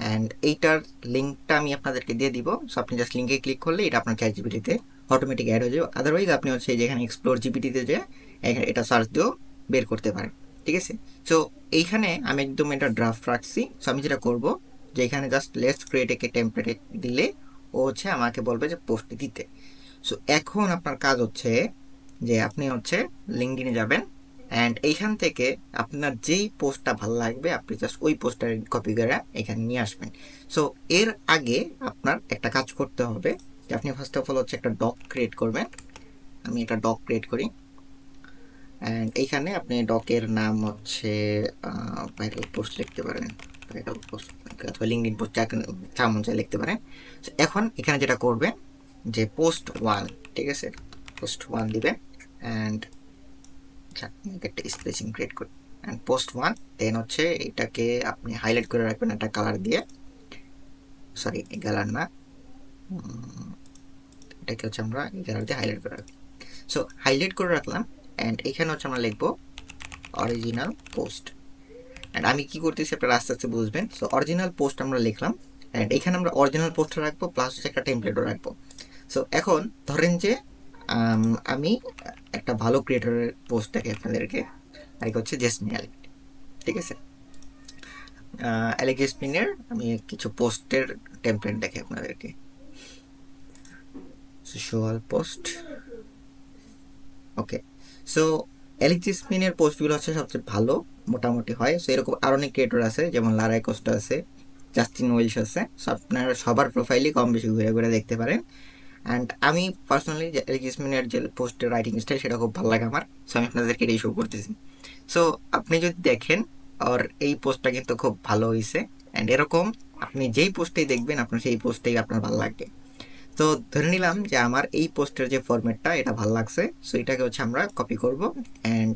অ্যান্ড এইটার লিঙ্কটা আমি আপনাদেরকে দিয়ে দিব। সো আপনি জাস্ট লিঙ্কে ক্লিক করলে এটা আপনার চ্যাট জিপিটিতে অটোমেটিক অ্যাড হয়ে যাবে। আদারওয়াইজ আপনি হচ্ছে যেখানে এক্সপ্লোর জিপিটিতে যে এটা সার্চ দিয়েও বের করতে পারেন, ঠিক আছে। সো এইখানে আমি একদম এটা ড্রাফট রাখছি। সো আমি যেটা করব যে এখানে just let's create a template দিলে ও হচ্ছে আমাকে বলবে যে পোস্ট দিতে। সো এখন আপনার কাজ হচ্ছে যে আপনি হচ্ছে লিঙ্কডিনে যাবেন অ্যান্ড এইখান থেকে আপনার যেই পোস্টটা ভালো লাগবে আপনি জাস্ট ওই পোস্টটা কপি করে এখানে নিয়ে আসবেন। সো এর আগে আপনার একটা কাজ করতে হবে যে আপনি ফার্স্ট অফ অল হচ্ছে একটা ডক ক্রিয়েট করবেন। আমি একটা ডক ক্রিয়েট করি অ্যান্ড এইখানে আপনি ডকের নাম হচ্ছে ভাইরাল পোস্ট লিখতে পারেন, ভাইরাল পোস্ট অথবা লিঙ্কডিন পোস্ট যা মন চায় লিখতে পারেন। এখন এখানে যেটা করবেন যে পোস্ট 1, ঠিক আছে, পোস্ট 1 দিবেন অ্যান্ড একটা স্পেসিং ক্রিয়েট করি অ্যান্ড পোস্ট 1 দেন হচ্ছে এটাকে আপনি হাইলাইট করে রাখবেন একটা কালার দিয়ে, সরি এই কালার না, এটাকে হচ্ছে আমরা এই কালার দিয়ে হাইলাইট করে রাখি। সো হাইলাইট করে রাখলাম অ্যান্ড এখানে হচ্ছে আমরা লিখবো অরিজিনাল পোস্ট অ্যান্ড আমি কি করতেছি আপনারা আস্তে আস্তে বুঝবেন। সো অরিজিনাল পোস্ট আমরা লিখলাম অ্যান্ড এখানে আমরা অরিজিনাল পোস্টটা রাখবো প্লাস হচ্ছে একটা টেমপ্লেটও রাখবো। সো এখন ধরেন যে আমি একটা ভালো ক্রিয়েটরের পোস্ট দেখে আপনাদেরকে, লাইক হচ্ছে জেসমিন অ্যালেক, ঠিক আছে, অ্যালেক জেসমিনের আমি কিছু পোস্টের টেমপ্লেট দেখে আপনাদেরকে, সোশ্যাল পোস্ট, ওকে। সো অ্যালেক জেসমিনের পোস্টগুলো হচ্ছে সবচেয়ে ভালো মোটামুটি হয়। সো এরকম আরও অনেক ক্রিয়েটর আছে, যেমন লারাই কোস্টা আছে, জাস্টিন ওয়েলস আছে। সো আপনারা সবার প্রোফাইলই কম বেশি ঘুরে ঘুরে দেখতে পারেন। অ্যান্ড আমি পার্সোনালি অ্যালেক জেসমিনের যে পোস্টের রাইটিং স্টাইল সেটা খুব ভালো লাগে আমার। সো আমি আপনাদেরকে এটাই শো করতেছি। সো আপনি যদি দেখেন আর এই পোস্টটা কিন্তু খুব ভালো হয়েছে অ্যান্ড এরকম আপনি যেই পোস্টেই দেখবেন আপনার সেই পোস্টেই আপনার ভালো লাগবে। তো ধরে নিলাম যে আমার এই পোস্টের যে ফরম্যাটটা এটা ভালো লাগছে, সো এটাকে হচ্ছে আমরা কপি করব অ্যান্ড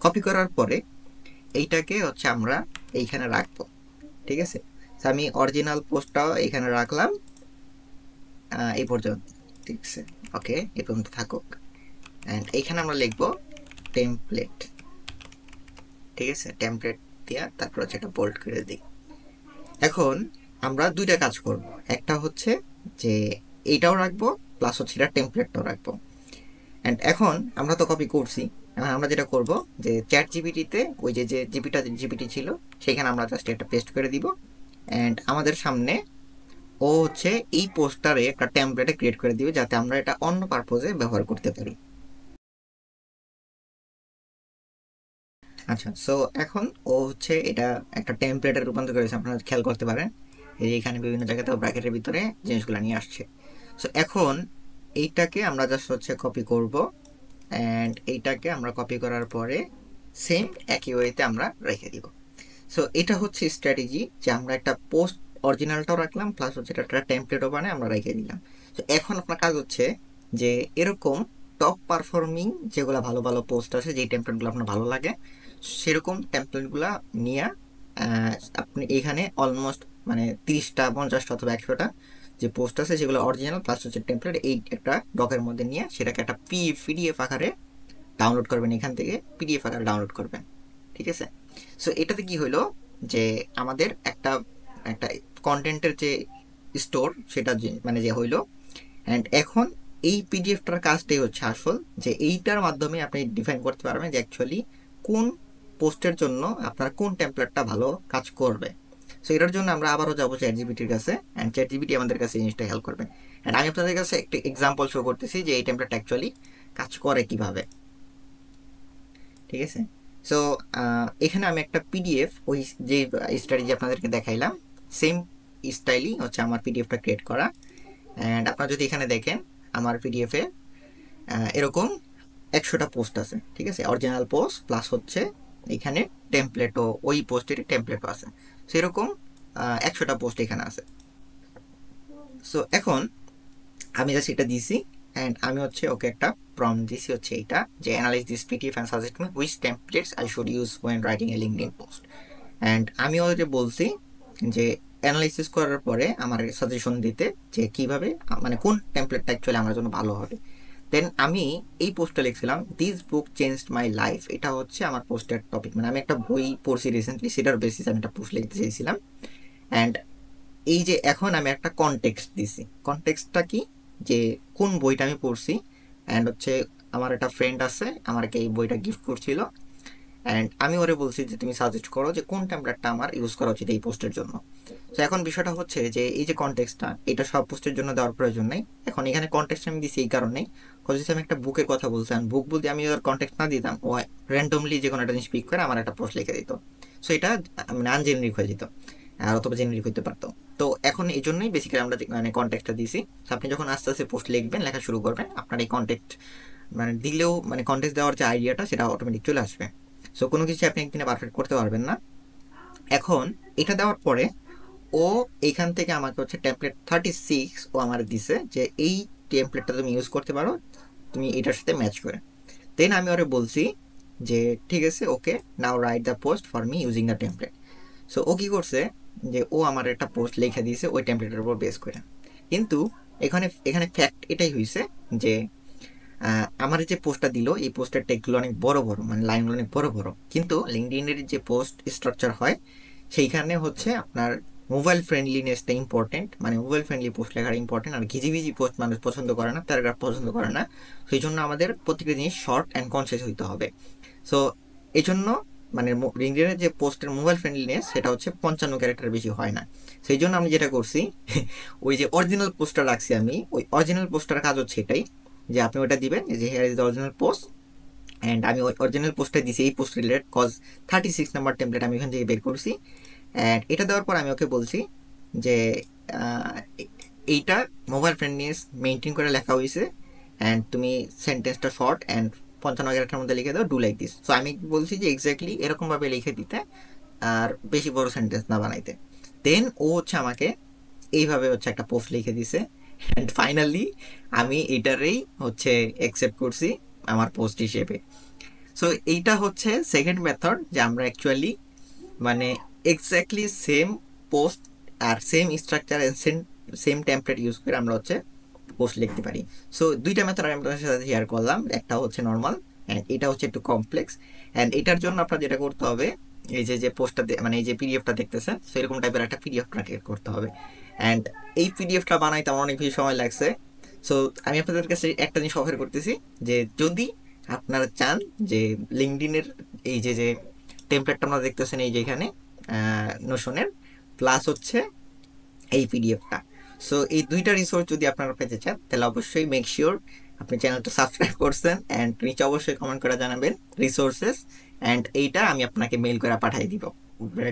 কপি করার পরে এইটাকে হচ্ছে আমরা এইখানে রাখবো, ঠিক আছে। তো আমি অরিজিনাল পোস্টটাও এইখানে রাখলাম এই পর্যন্ত, ঠিক আছে, ওকে, এই পর্যন্ত থাকুক অ্যান্ড এইখানে আমরা লিখবো টেমপ্লেট, ঠিক আছে, টেমপ্লেট দিয়া তারপর হচ্ছে একটা বোল্ড করে দিই। এখন আমরা দুইটা কাজ করব, একটা হচ্ছে যে এইটাও রাখবো প্লাস হচ্ছে এটা টেমপ্লেটটাও রাখবো অ্যান্ড এখন আমরা তো কপি করছি, এখন আমরা যেটা করব যে চ্যাট জিপিটিতে ওই যে যে জিপিটি ছিল সেখানে আমরা জাস্ট একটা পেস্ট করে দিব অ্যান্ড আমাদের সামনে ও হচ্ছে এই পোস্টারে একটা টেমপ্লেটে ক্রিয়েট করে দিবে যাতে আমরা এটা অন্য পারপোজে ব্যবহার করতে পারি। আচ্ছা, সো এখন ও হচ্ছে এটা একটা টেমপ্লেটে রূপান্তর করেছে, আপনারা খেয়াল করতে পারেন এই এখানে বিভিন্ন জায়গাতে ব্র্যাকেটের ভিতরে জিনিসগুলো নিয়ে আসছে। সো এখন এইটাকে আমরা জাস্ট হচ্ছে কপি করব অ্যান্ড এইটাকে আমরা কপি করার পরে সেম একই ওয়েতে আমরা রেখে দিব। সো এটা হচ্ছে স্ট্র্যাটেজি যে আমরা একটা পোস্ট অরিজিনালটাও রাখলাম প্লাস হচ্ছে এটা একটা টেমপ্লেটও বানিয়ে আমরা রেখে দিলাম। তো এখন আপনার কাজ হচ্ছে যে এরকম টপ পারফর্মিং যেগুলো ভালো ভালো পোস্ট আছে, যেই টেমপ্লেটগুলো আপনার ভালো লাগে সেরকম টেমপ্লেটগুলো নিয়ে আপনি এখানে অলমোস্ট মানে 30টা 50টা অথবা 100টা যে পোস্ট আছে যেগুলো অরিজিনাল প্লাস হচ্ছে টেমপ্লেট এই একটা ডকের মধ্যে নিয়ে সেটাকে একটা পিডিএফ আকারে ডাউনলোড করবেন, এখান থেকে পিডিএফ আকারে ডাউনলোড করবেন, ঠিক আছে। সো এটাতে কি হলো যে আমাদের একটা একটা কন্টেন্টের যে স্টোর সেটা মানে যে হইলো অ্যান্ড এখন এই পিডিএফটার কাজটাই হচ্ছে আসল, যে এইটার মাধ্যমে আপনি ডিফাইন করতে পারবেন যে অ্যাকচুয়ালি কোন পোস্টের জন্য আপনার কোন টেমপ্লেটটা ভালো কাজ করবে। সো এটার জন্য আমরা আবারও যাবো চ্যাট জিপিটির কাছে অ্যান্ড চ্যাট জিপিটি আমাদের কাছে জিনিসটা হেল্প করবে অ্যান্ড আমি আপনাদের কাছে একটা এক্সাম্পল শো করতেছি যে এই টেমপ্লেটটা অ্যাকচুয়ালি কাজ করে কিভাবে, ঠিক আছে। সো এখানে আমি একটা পিডিএফ ওই যে স্ট্র্যাটেজি আপনাদেরকে দেখাইলাম সেম স্টাইলই হচ্ছে আমার পিডিএফটা ক্রিয়েট করা অ্যান্ড আপনারা যদি এখানে দেখেন আমার পিডিএফে এরকম 100টা পোস্ট আছে, ঠিক আছে, অরিজিনাল পোস্ট প্লাস হচ্ছে এখানে টেমপ্লেটও ওই পোস্টের টেমপ্লেটও আছে, সেরকম 100টা পোস্ট এখানে আছে। সো এখন আমি জাস্ট এটা দিছি অ্যান্ড আমি হচ্ছে ওকে একটা প্রম্পট দিছি হচ্ছে এইটা যে analyse this PDF and suggest me which templates I should use when writing a LinkedIn post and আমি ওকে বলছি যে অ্যানালাইসিস করার পরে আমার সাজেশন দিতে যে কিভাবে মানে কোন টেমপ্লেটটা অ্যাকচুয়ালি আমার জন্য ভালো হবে। দেন আমি এই পোস্টটা লিখছিলাম this book changed my life, এটা হচ্ছে আমার পোস্টের টপিক, মানে আমি একটা বই পড়ছি রিসেন্টলি সেটার বেসিস আমি একটা পোস্ট লিখতে চাইছিলাম অ্যান্ড এই যে এখন আমি একটা কনটেক্সট দিছি, কনটেক্সটটা কি যে কোন বইটা আমি পড়ছি অ্যান্ড হচ্ছে আমার একটা ফ্রেন্ড আছে আমাকে এই বইটা গিফট করছিল অ্যান্ড আমি ওরে বলছি যে তুমি সাজেস্ট করো যে কোন টেমপ্লেটটা আমার ইউজ করা উচিত এই পোস্টের জন্য। তো এখন বিষয়টা হচ্ছে যে এই যে কনটেক্সটটা, এটা সব পোস্টের জন্য দেওয়ার প্রয়োজন নেই। এখন এখানে কনটেক্সট আমি দিছি এই কারণেই, যদি আমি একটা বুকের কথা বলছি, বুক বলতে আমি ওর কনটেক্সট না দিতাম, ও র্যান্ডমলি যে কোনো একটা জিনিস পিক করে আমার একটা পোস্ট লিখে দিত। সো এটা মানে আনজেনারিক হয়ে যেত, আর অথবা জেনারিক হতে পারতো। তো এখন এই জন্যই বেসিক্যালি আমরা মানে কন্ট্যাক্টটা দিয়েছি। আপনি যখন আস্তে আস্তে পোস্ট লিখবেন, লেখা শুরু করবেন, আপনার এই কন্ট্যাক্ট মানে দিলেও মানে কন্টেক্ট দেওয়ার যে আইডিয়াটা সেটা অটোমেটিক চলে আসবে। সো কোনো কিছু আপনি একদিনে পারফেক্ট করতে পারবেন না। এখন এটা দেওয়ার পরে ও এইখান থেকে আমাকে হচ্ছে টেমপ্লেট 36 ও আমার দিছে যে এই টেমপ্লেটটা তুমি ইউজ করতে পারো তুমি এটার সাথে ম্যাচ করে। দেন আমি ওরে বলছি যে ঠিক আছে, okay, now write the post for me using the template. So ও কী করছে যে ও আমার একটা পোস্ট লিখে দিয়েছে ওই টেমপ্লেটের উপর বেস করে। কিন্তু এখানে এখানে ফ্যাক্ট এটাই হয়েছে যে আমার যে পোস্টটা দিল এই পোস্টের টেক্সটগুলো অনেক বড় বড়, মানে লাইনগুলো অনেক বড় বড়, কিন্তু লিঙ্কডইনের যে পোস্ট স্ট্রাকচার হয় সেইখানে হচ্ছে আপনার মোবাইল ফ্রেন্ডলিনেসটা ইম্পর্টেন্ট, মানে মোবাইল ফ্রেন্ডলি পোস্ট লেখাটা ইম্পর্টেন্ট। আর ঘিজিবিজি পোস্ট মানুষ পছন্দ করে না, প্যারাগ্রাফ পছন্দ করে না। সেই জন্য আমাদের প্রত্যেকটা জিনিস শর্ট অ্যান্ড কনসাইজ হইতে হবে। সো এই জন্য মানে লিঙ্কডইনের যে পোস্টের মোবাইল ফ্রেন্ডলিনেস সেটা হচ্ছে 55 ক্যারেক্টার বেশি হয় না। সেই জন্য আমি যেটা করছি ওই যে অরিজিনাল পোস্টটা রাখছি, আমি ওই অরিজিনাল পোস্টার কাজ হচ্ছে এটাই যে আপনি ওটা দিবেন যে here is the original post, and আমি ওই অরিজিনাল পোস্টটা দিছি এই post related cause 36 number template আমি ওখান থেকে বের করছি। অ্যান্ড এটা দেওয়ার পর আমি ওকে বলছি যে এইটা মোবাইল ফ্রেন্ডলিনেস মেনটেন করে লেখা হয়েছে, অ্যান্ড তুমি সেন্টেন্সটা শর্ট অ্যান্ড 55 ক্যারেক্টারের মধ্যে লিখে দাও, ডু লাইক দিস। সো আমি বলছি যে এক্স্যাক্টলি এরকমভাবে লিখে দিতে, আর বেশি বড় সেন্টেন্স না বানাইতে। দেন ও হচ্ছে আমাকে এইভাবে হচ্ছে একটা পোস্ট লিখে দিছে, অ্যান্ড ফাইনালি আমি এটারেই হচ্ছে অ্যাকসেপ্ট করছি আমার পোস্ট হিসেবে। সো এইটা হচ্ছে সেকেন্ড মেথড, যে আমরা অ্যাকচুয়ালি মানে এক্স্যাক্টলি সেম পোস্ট আর same structure same template use করে আমরা হচ্ছে পোস্ট লিখতে পারি। সো দুইটা মেথড আমি আপনাদের সাথে শেয়ার করলাম, একটা হচ্ছে নর্মাল অ্যান্ড এটা হচ্ছে একটু কমপ্লেক্স। অ্যান্ড এটার জন্য আপনার যেটা করতে হবে, এই যে পোস্টটা মানে এই যে পিডিএফটা দেখতেছেন, সেরকম টাইপের একটা পিডিএফ ক্রিয়েট করতে হবে। অ্যান্ড এই পিডিএফটা বানাইতে আমার অনেক বেশি সময় লাগছে। সো আমি আপনাদের কাছে একটা জিনিস অফার করতেছি যে যদি আপনারা চান যে লিঙ্কডইনের এই যে টেমপ্লেটটা আপনারা দেখতেছেন এই যে এখানে নোশনের, প্লাস হচ্ছে এই পিডিএফটা, সো এই দুইটা রিসোর্স যদি আপনারা পেতে চান তাহলে অবশ্যই মেক শিওর আপনি চ্যানেলটা সাবস্ক্রাইব করছেন, অ্যান্ড নিচে অবশ্যই কমেন্ট করে জানাবেন রিসোর্সেস, অ্যান্ড এইটা আমি আপনাকে মেইল করে পাঠিয়ে দিব।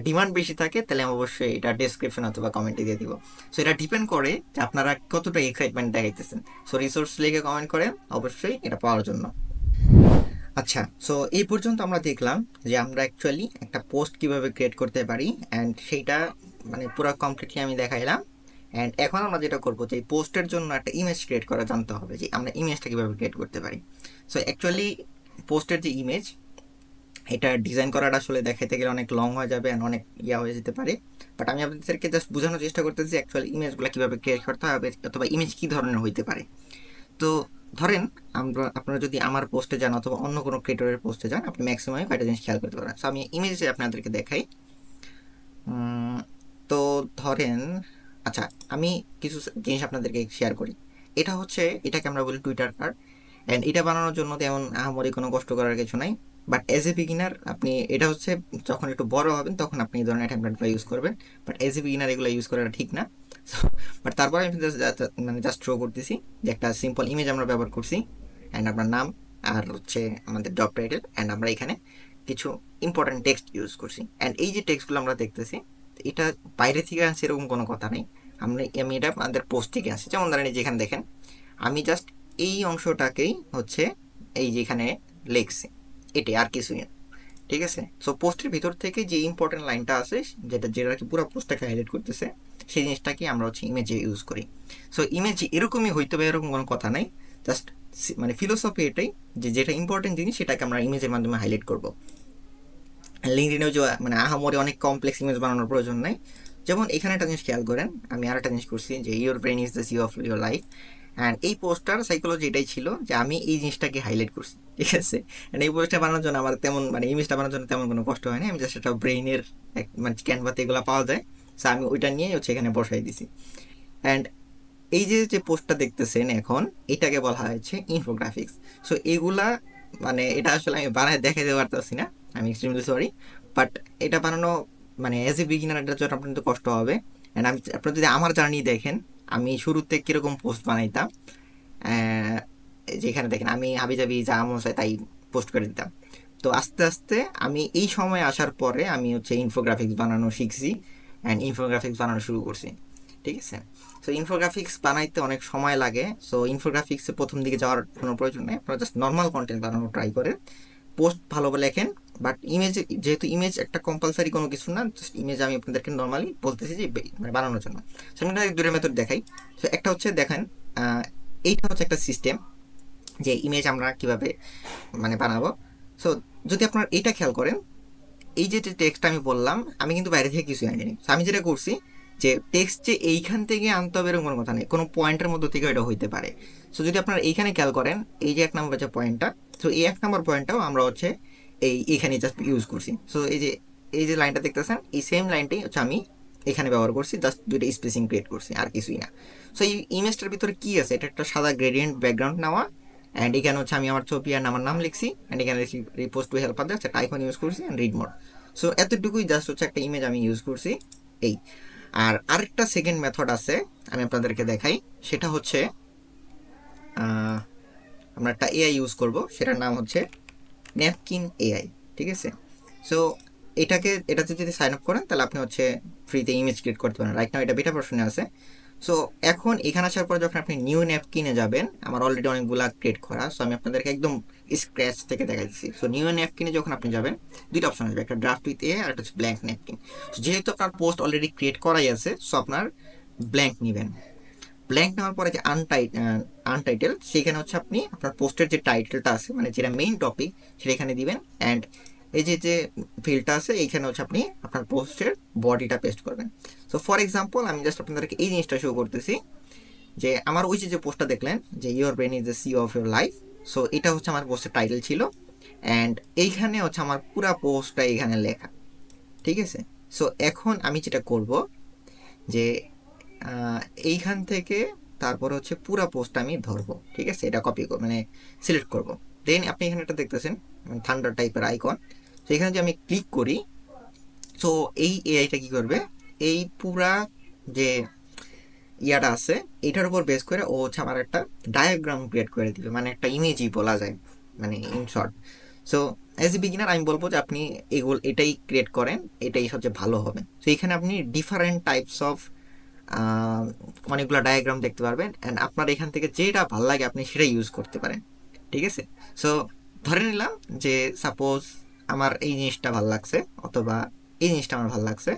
ডিমান্ড বেশি থাকে তাহলে আমি অবশ্যই এটা ডেসক্রিপশন অথবা কমেন্টে দিয়ে দিব। সো এটা ডিপেন্ড করে যে আপনারা কতটা এক্সাইটমেন্ট দেখাইতেছেন। সো রিসোর্স লিখে কমেন্ট করেন অবশ্যই এটা পাওয়ার জন্য। আচ্ছা, সো এই পর্যন্ত আমরা দেখলাম যে আমরা অ্যাকচুয়ালি একটা পোস্ট কিভাবে ক্রিয়েট করতে পারি, অ্যান্ড সেইটা মানে পুরো কমপ্লিটলি আমি দেখাইলাম। অ্যান্ড এখন আমরা যেটা করবো যে পোস্টের জন্য একটা ইমেজ ক্রিয়েট করা জানতে হবে, যে আমরা ইমেজটা কীভাবে ক্রিয়েট করতে পারি। সো অ্যাকচুয়ালি পোস্টের যে ইমেজ, এটা ডিজাইন করাটা আসলে দেখাইতে গেলে অনেক লং হয়ে যাবে অ্যান্ড অনেক হয়ে যেতে পারে। বাট আমি আপনাদেরকে জাস্ট বোঝানোর চেষ্টা করতেছি অ্যাকচুয়ালি ইমেজগুলো কীভাবে ক্রিয়েট করতে হবে, অথবা ইমেজ কী ধরনের হইতে পারে। তো ধরেন আপনারা যদি আমার পোস্টে যান অথবা অন্য কোনো ক্রিয়েটরের পোস্টে যান, আপনি ম্যাক্সিমাম কয়েকটা জিনিস খেয়াল করতে পারেন। সো আমি ইমেজে আপনাদেরকে দেখাই। তো ধরেন, আচ্ছা আমি কিছু জিনিস আপনাদেরকে শেয়ার করি। এটা হচ্ছে, এটাকে আমরা বলি টুইটার কার্ড, অ্যান্ড এটা বানানোর জন্য তেমন আহামরি কোনো কষ্ট করার কিছু নাই। বাট অ্যাজ এ বিগিনার আপনি এটা হচ্ছে যখন একটু বড় হবেন তখন আপনি এই ধরনের টেমপ্লেটগুলো ইউজ করবেন, বাট অ্যাজ এ বিগিনার এগুলো ইউজ করাটা ঠিক না। বাট তারপরে আমি মানে জাস্ট শো করতেছি যে একটা সিম্পল ইমেজ আমরা ব্যবহার করছি, অ্যান্ড আপনার নাম আর হচ্ছে আমাদের জব টাইটেল, অ্যান্ড আমরা এখানে কিছু ইম্পর্টেন্ট টেক্সট ইউজ করছি। অ্যান্ড এই যে টেক্সটগুলো আমরা দেখতেছি এটা বাইরে থেকে আনছি এরকম কোনো কথা নেই, আমি এটা আমাদের পোস্ট থেকে আসি। যেমন ধরেন যেখানে দেখেন আমি জাস্ট এই অংশটাকেই হচ্ছে এই যেখানে লিখছি, এটাই, আর কিছুই না, ঠিক আছে। সো পোস্টের ভিতর থেকে যে ইম্পর্টেন্ট লাইনটা আছে যেটা কি পুরো পোস্টটাকে হাইলাইট করতেছে, সেই জিনিসটাকে আমরা হচ্ছে ইমেজে ইউজ করি। সো ইমেজ এরকমই হইতে হবে এরকম কোনো কথা নাই, জাস্ট মানে ফিলোসফি এটাই যে যেটা ইম্পর্টেন্ট জিনিস সেটাকে আমরা ইমেজের মাধ্যমে হাইলাইট করবো। লিঙ্কডইনেও যে মানে আহামরি অনেক কমপ্লেক্স ইমেজ বানানোর প্রয়োজন নাই। যেমন এখানে একটা জিনিস খেয়াল করেন, আমি আর একটা জিনিস করছি যে your brain is the sea of your life, and এই পোস্টার সাইকোলজি এটাই ছিল যে আমি এই জিনিসটাকে হাইলাইট করছি, ঠিক আছে। অ্যান্ড এই পোস্টটা বানানোর জন্য আমার তেমন মানে ইমেজটা বানানোর জন্য তেমন কোনো কষ্ট হয়নি, আমি জাস্ট একটা ব্রেইনের মানে ক্যানভাতে এগুলো পাওয়া যায়, সো আমি ওইটা নিয়ে হচ্ছে এখানে বসাই দিছি। অ্যান্ড এই যে পোস্টটা দেখতেছেন এখন, এটাকে বলা হয়েছে ইনফোগ্রাফিক্স। সো এগুলা মানে এটা আসলে আমি বানায় দেখাতে পারতেছি না, আমি এক্সট্রিমলি সরি, বাট এটা বানানো মানে অ্যাজ এ বিগিনার এটার জন্য আপনার কিন্তু কষ্ট হবে। অ্যান্ড আমি আপনার যদি আমার জার্নি দেখেন, আমি শুরুতে কীরকম পোস্ট বানাইতাম, যেখানে দেখেন আমি হাবিজাবি যা মন চায় তাই পোস্ট করে দিতাম। তো আস্তে আস্তে আমি এই সময় আসার পরে আমি হচ্ছে ইনফোগ্রাফিক্স বানানো শিখছি অ্যান্ড ইনফোগ্রাফিক্স বানানো শুরু করছি। ঠিক আছে, সো ইনফোগ্রাফিক্স বানাইতে অনেক সময় লাগে। সো ইনফোগ্রাফিক্সে প্রথম দিকে যাওয়ার কোনো প্রয়োজন নেই, আপনারা জাস্ট নর্মাল কন্টেন্ট বানানো ট্রাই করেন, পোস্ট ভালো লেখেন। বাট ইমেজ, যেহেতু ইমেজ একটা কম্পালসারি কোনো কিছু না, জাস্ট ইমেজ আমি আপনাদেরকে নর্মালি বলতেছি যে মানে বানানোর জন্য। সো আমি দুটো মেথড দেখাই। সো একটা হচ্ছে দেখেন, এইটা হচ্ছে একটা সিস্টেম যে ইমেজ আমরা কিভাবে মানে বানাবো। সো যদি আপনারা এইটা খেয়াল করেন, এই যে টেক্সটটা আমি বললাম, আমি কিন্তু বাইরে থেকে কিছু আনিনি। আমি যেটা করছি যে টেক্সট যে এইখান থেকে আনতে হবে এরকম কোনো কথা নেই, কোনো পয়েন্টের মধ্যে থেকে এটা হইতে পারে। সো যদি আপনারা এইখানে খেয়াল করেন, এই যে 1 নম্বর যে পয়েন্টটা, সো এই 1 নম্বর পয়েন্টটাও আমরা হচ্ছে এইখানে জাস্ট ইউজ করছি। সো এই যে লাইনটা দেখতেছেন, এই সেম লাইনটাই হচ্ছে আমি এখানে ব্যবহার করছি, জাস্ট দুইটা স্পেসিং ক্রিয়েট করছি, আর কিছুই না। সো এই ইমেজটার ভিতরে কি আছে, এটা একটা সাদা গ্রেডিয়েন্ট ব্যাকগ্রাউন্ড নেওয়া, অ্যান্ড এখানে হচ্ছে আমি আমার ছবি আর আমার নাম লিখছি, অ্যান্ড এখানে রিপোস্ট টু হেল্প আদার্স একটা আইকন ইউজ করছি, অ্যান্ড রিড মোর। সো এতটুকুই জাস্ট হচ্ছে একটা ইমেজ আমি ইউজ করছি এই। আর আরেকটা সেকেন্ড মেথড আছে, আমি আপনাদেরকে দেখাই। সেটা হচ্ছে আমরা একটা এআই ইউজ করব, সেটার নাম হচ্ছে ন্যাপকিন এআই। ঠিক আছে, সো এটাতে যদি সাইন আপ করেন তাহলে আপনি হচ্ছে ফ্রিতে ইমেজ ক্রিয়েট করতে পারেন। রাইট নাও এটা বেটা ভার্সনে আছে। সো এখন এখানে আসার পর যখন আপনি নিউ ন্যাপকিনে যাবেন, আমার অলরেডি অনেকগুলা ক্রিয়েট করা, সো আমি আপনাদেরকে একদম স্ক্র্যাচ থেকে দেখা দিচ্ছি। সো নিউ ন্যাপকিনে যখন আপনি যাবেন, দুইটা অপশন আসবে, একটা ড্রাফট উইথ এ আর একটা হচ্ছে ব্ল্যাঙ্ক ন্যাপকিন। যেহেতু আপনার পোস্ট অলরেডি ক্রিয়েট করাই আছে, সো আপনার ব্ল্যাঙ্ক নেবেন। ব্ল্যাঙ্ক নেওয়ার পরে যে আনটাইটেল, সেখানে হচ্ছে আপনি আপনার পোস্টের যে টাইটেলটা আছে, মানে যেটা মেইন টপিক, সেটা এখানে দিবেন। অ্যান্ড এই যে ফিল্ডটা আছে, এইখানে হচ্ছে আপনি আপনার পোস্টের বডিটা পেস্ট করবেন। সো ফর এক্সাম্পল আমি জাস্ট আপনাদেরকে এই জিনিসটা শো করতেছি যে আমার ওই যে পোস্টটা দেখলেন যে your brain is the sea of your life, so এটা হচ্ছে আমার পোস্টের টাইটেল ছিল, অ্যান্ড এইখানে হচ্ছে আমার পুরা পোস্টটা এইখানে লেখা। ঠিক আছে, সো এখন আমি যেটা করব যে এইখান থেকে তারপর হচ্ছে পুরা পোস্ট আমি ধরবো। ঠিক আছে, এটা কপি মানে সিলেক্ট করব। দেন আপনি এখানে একটা দেখতেছেন থান্ডার টাইপের আইকন, তো এখানে যে আমি ক্লিক করি, সো এই এআইটা কি করবে, এই পুরা যে ইয়াটা আছে এটার উপর বেস করে ও হচ্ছে আমার একটা ডায়াগ্রাম ক্রিয়েট করে দিবে, মানে একটা ইমেজই বলা যায়, মানে in short. So as a beginner আমি বলবো যে আপনি এটাই ক্রিয়েট করেন, এটাই সবচেয়ে ভালো হবে। সো এখানে আপনি ডিফারেন্ট টাইপস অফ অনেকগুলো ডায়াগ্রাম দেখতে পারবেন, অ্যান্ড আপনার এখান থেকে যেটা ভালো লাগে আপনি সেটা ইউজ করতে পারেন। ঠিক আছে, সো ধরে নিলাম যে সাপোজ আমার এই জিনিসটা ভালো লাগছে, অথবা এই জিনিসটা আমার ভালো লাগছে।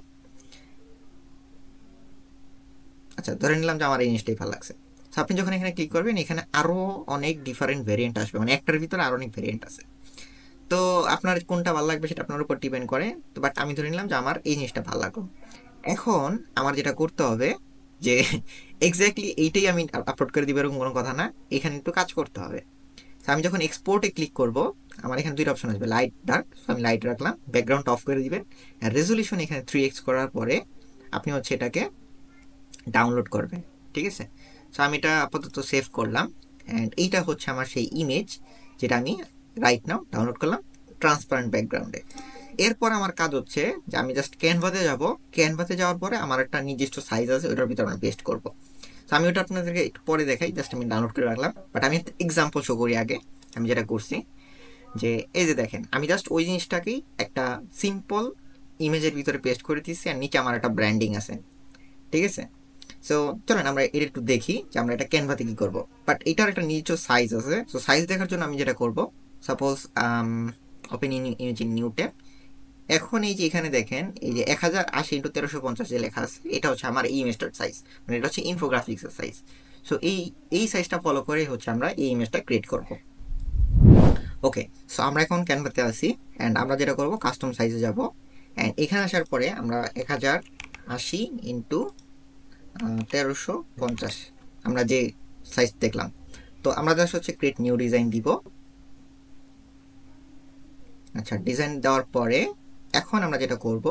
আচ্ছা, ধরে নিলাম যে আমার এই জিনিসটাই ভালো লাগছে। সো আপনি যখন এখানে ক্লিক করবেন, এখানে আরও অনেক ডিফারেন্ট ভেরিয়েন্ট আসবে, মানে একটার ভিতরে আরও অনেক ভেরিয়েন্ট আছে। তো আপনার কোনটা ভালো লাগবে সেটা আপনার উপর ডিপেন্ড করে। তো বাট আমি ধরে নিলাম যে আমার এই জিনিসটা ভালো লাগলো। এখন আমার যেটা করতে হবে যে এক্স্যাক্টলি এইটাই আমি আপলোড করে দিব এরকম কোনো কথা না, এখানে একটু কাজ করতে হবে। আমি যখন এক্সপোর্টে ক্লিক করব, আমার এখানে দুইটা অপশন আসবে, লাইট ডার্ক। আমি লাইট রাখলাম, ব্যাকগ্রাউন্ড অফ করে দিবেন, আর রেজলিউশন এখানে 3x করার পরে আপনি হচ্ছে এটাকে ডাউনলোড করবেন। ঠিক আছে, সো আমি এটা আপাতত সেভ করলাম, অ্যান্ড এইটা হচ্ছে আমার সেই ইমেজ যেটা আমি রাইট নাও ডাউনলোড করলাম ট্রান্সপারেন্ট ব্যাকগ্রাউন্ডে। এরপর আমার কাজ হচ্ছে যে আমি জাস্ট ক্যানভাতে যাব, ক্যানভাতে যাওয়ার পরে আমার একটা নির্দিষ্ট সাইজ আছে, ওটার ভিতরে আমি পেস্ট করবো। তো আমি ওটা আপনাদেরকে একটু পরে দেখাই, জাস্ট আমি ডাউনলোড করে রাখলাম। বাট আমি একটা এক্সাম্পল শো করি আগে। আমি যেটা করছি যে এই যে দেখেন, আমি জাস্ট ওই জিনিসটাকেই একটা সিম্পল ইমেজের ভিতরে পেস্ট করে দিচ্ছি, আর নিচে আমার একটা ব্র্যান্ডিং আছে। ঠিক আছে, সো চলেন আমরা এটা একটু দেখি যে আমরা এটা ক্যানভাতে কী করবো। বাট এটার একটা নিজস্ব সাইজ আছে। সো সাইজ দেখার জন্য আমি যেটা করবো, suppose open image in new tab. এখন এই যে এখানে দেখেন, এই যে 1080x1350 যে লেখা আছে, এটা হচ্ছে আমার এই ইমেজটার সাইজ, মানে এটা হচ্ছে ইনফোগ্রাফিক্সের সাইজ। সো এই সাইজটা ফলো করে হচ্ছে আমরা এই ইমেজটা ক্রিয়েট করব। ওকে, সো আমরা এখন ক্যানভাতে আসি, অ্যান্ড আমরা যেটা করব কাস্টম সাইজে যাব, অ্যান্ড এখানে আসার পরে আমরা 1080x1350 আমরা যে সাইজ দেখলাম, তো আমরা জাস্ট হচ্ছে ক্রিয়েট নিউ ডিজাইন দিব। আচ্ছা, ডিজাইন দেওয়ার পরে এখন আমরা যেটা করব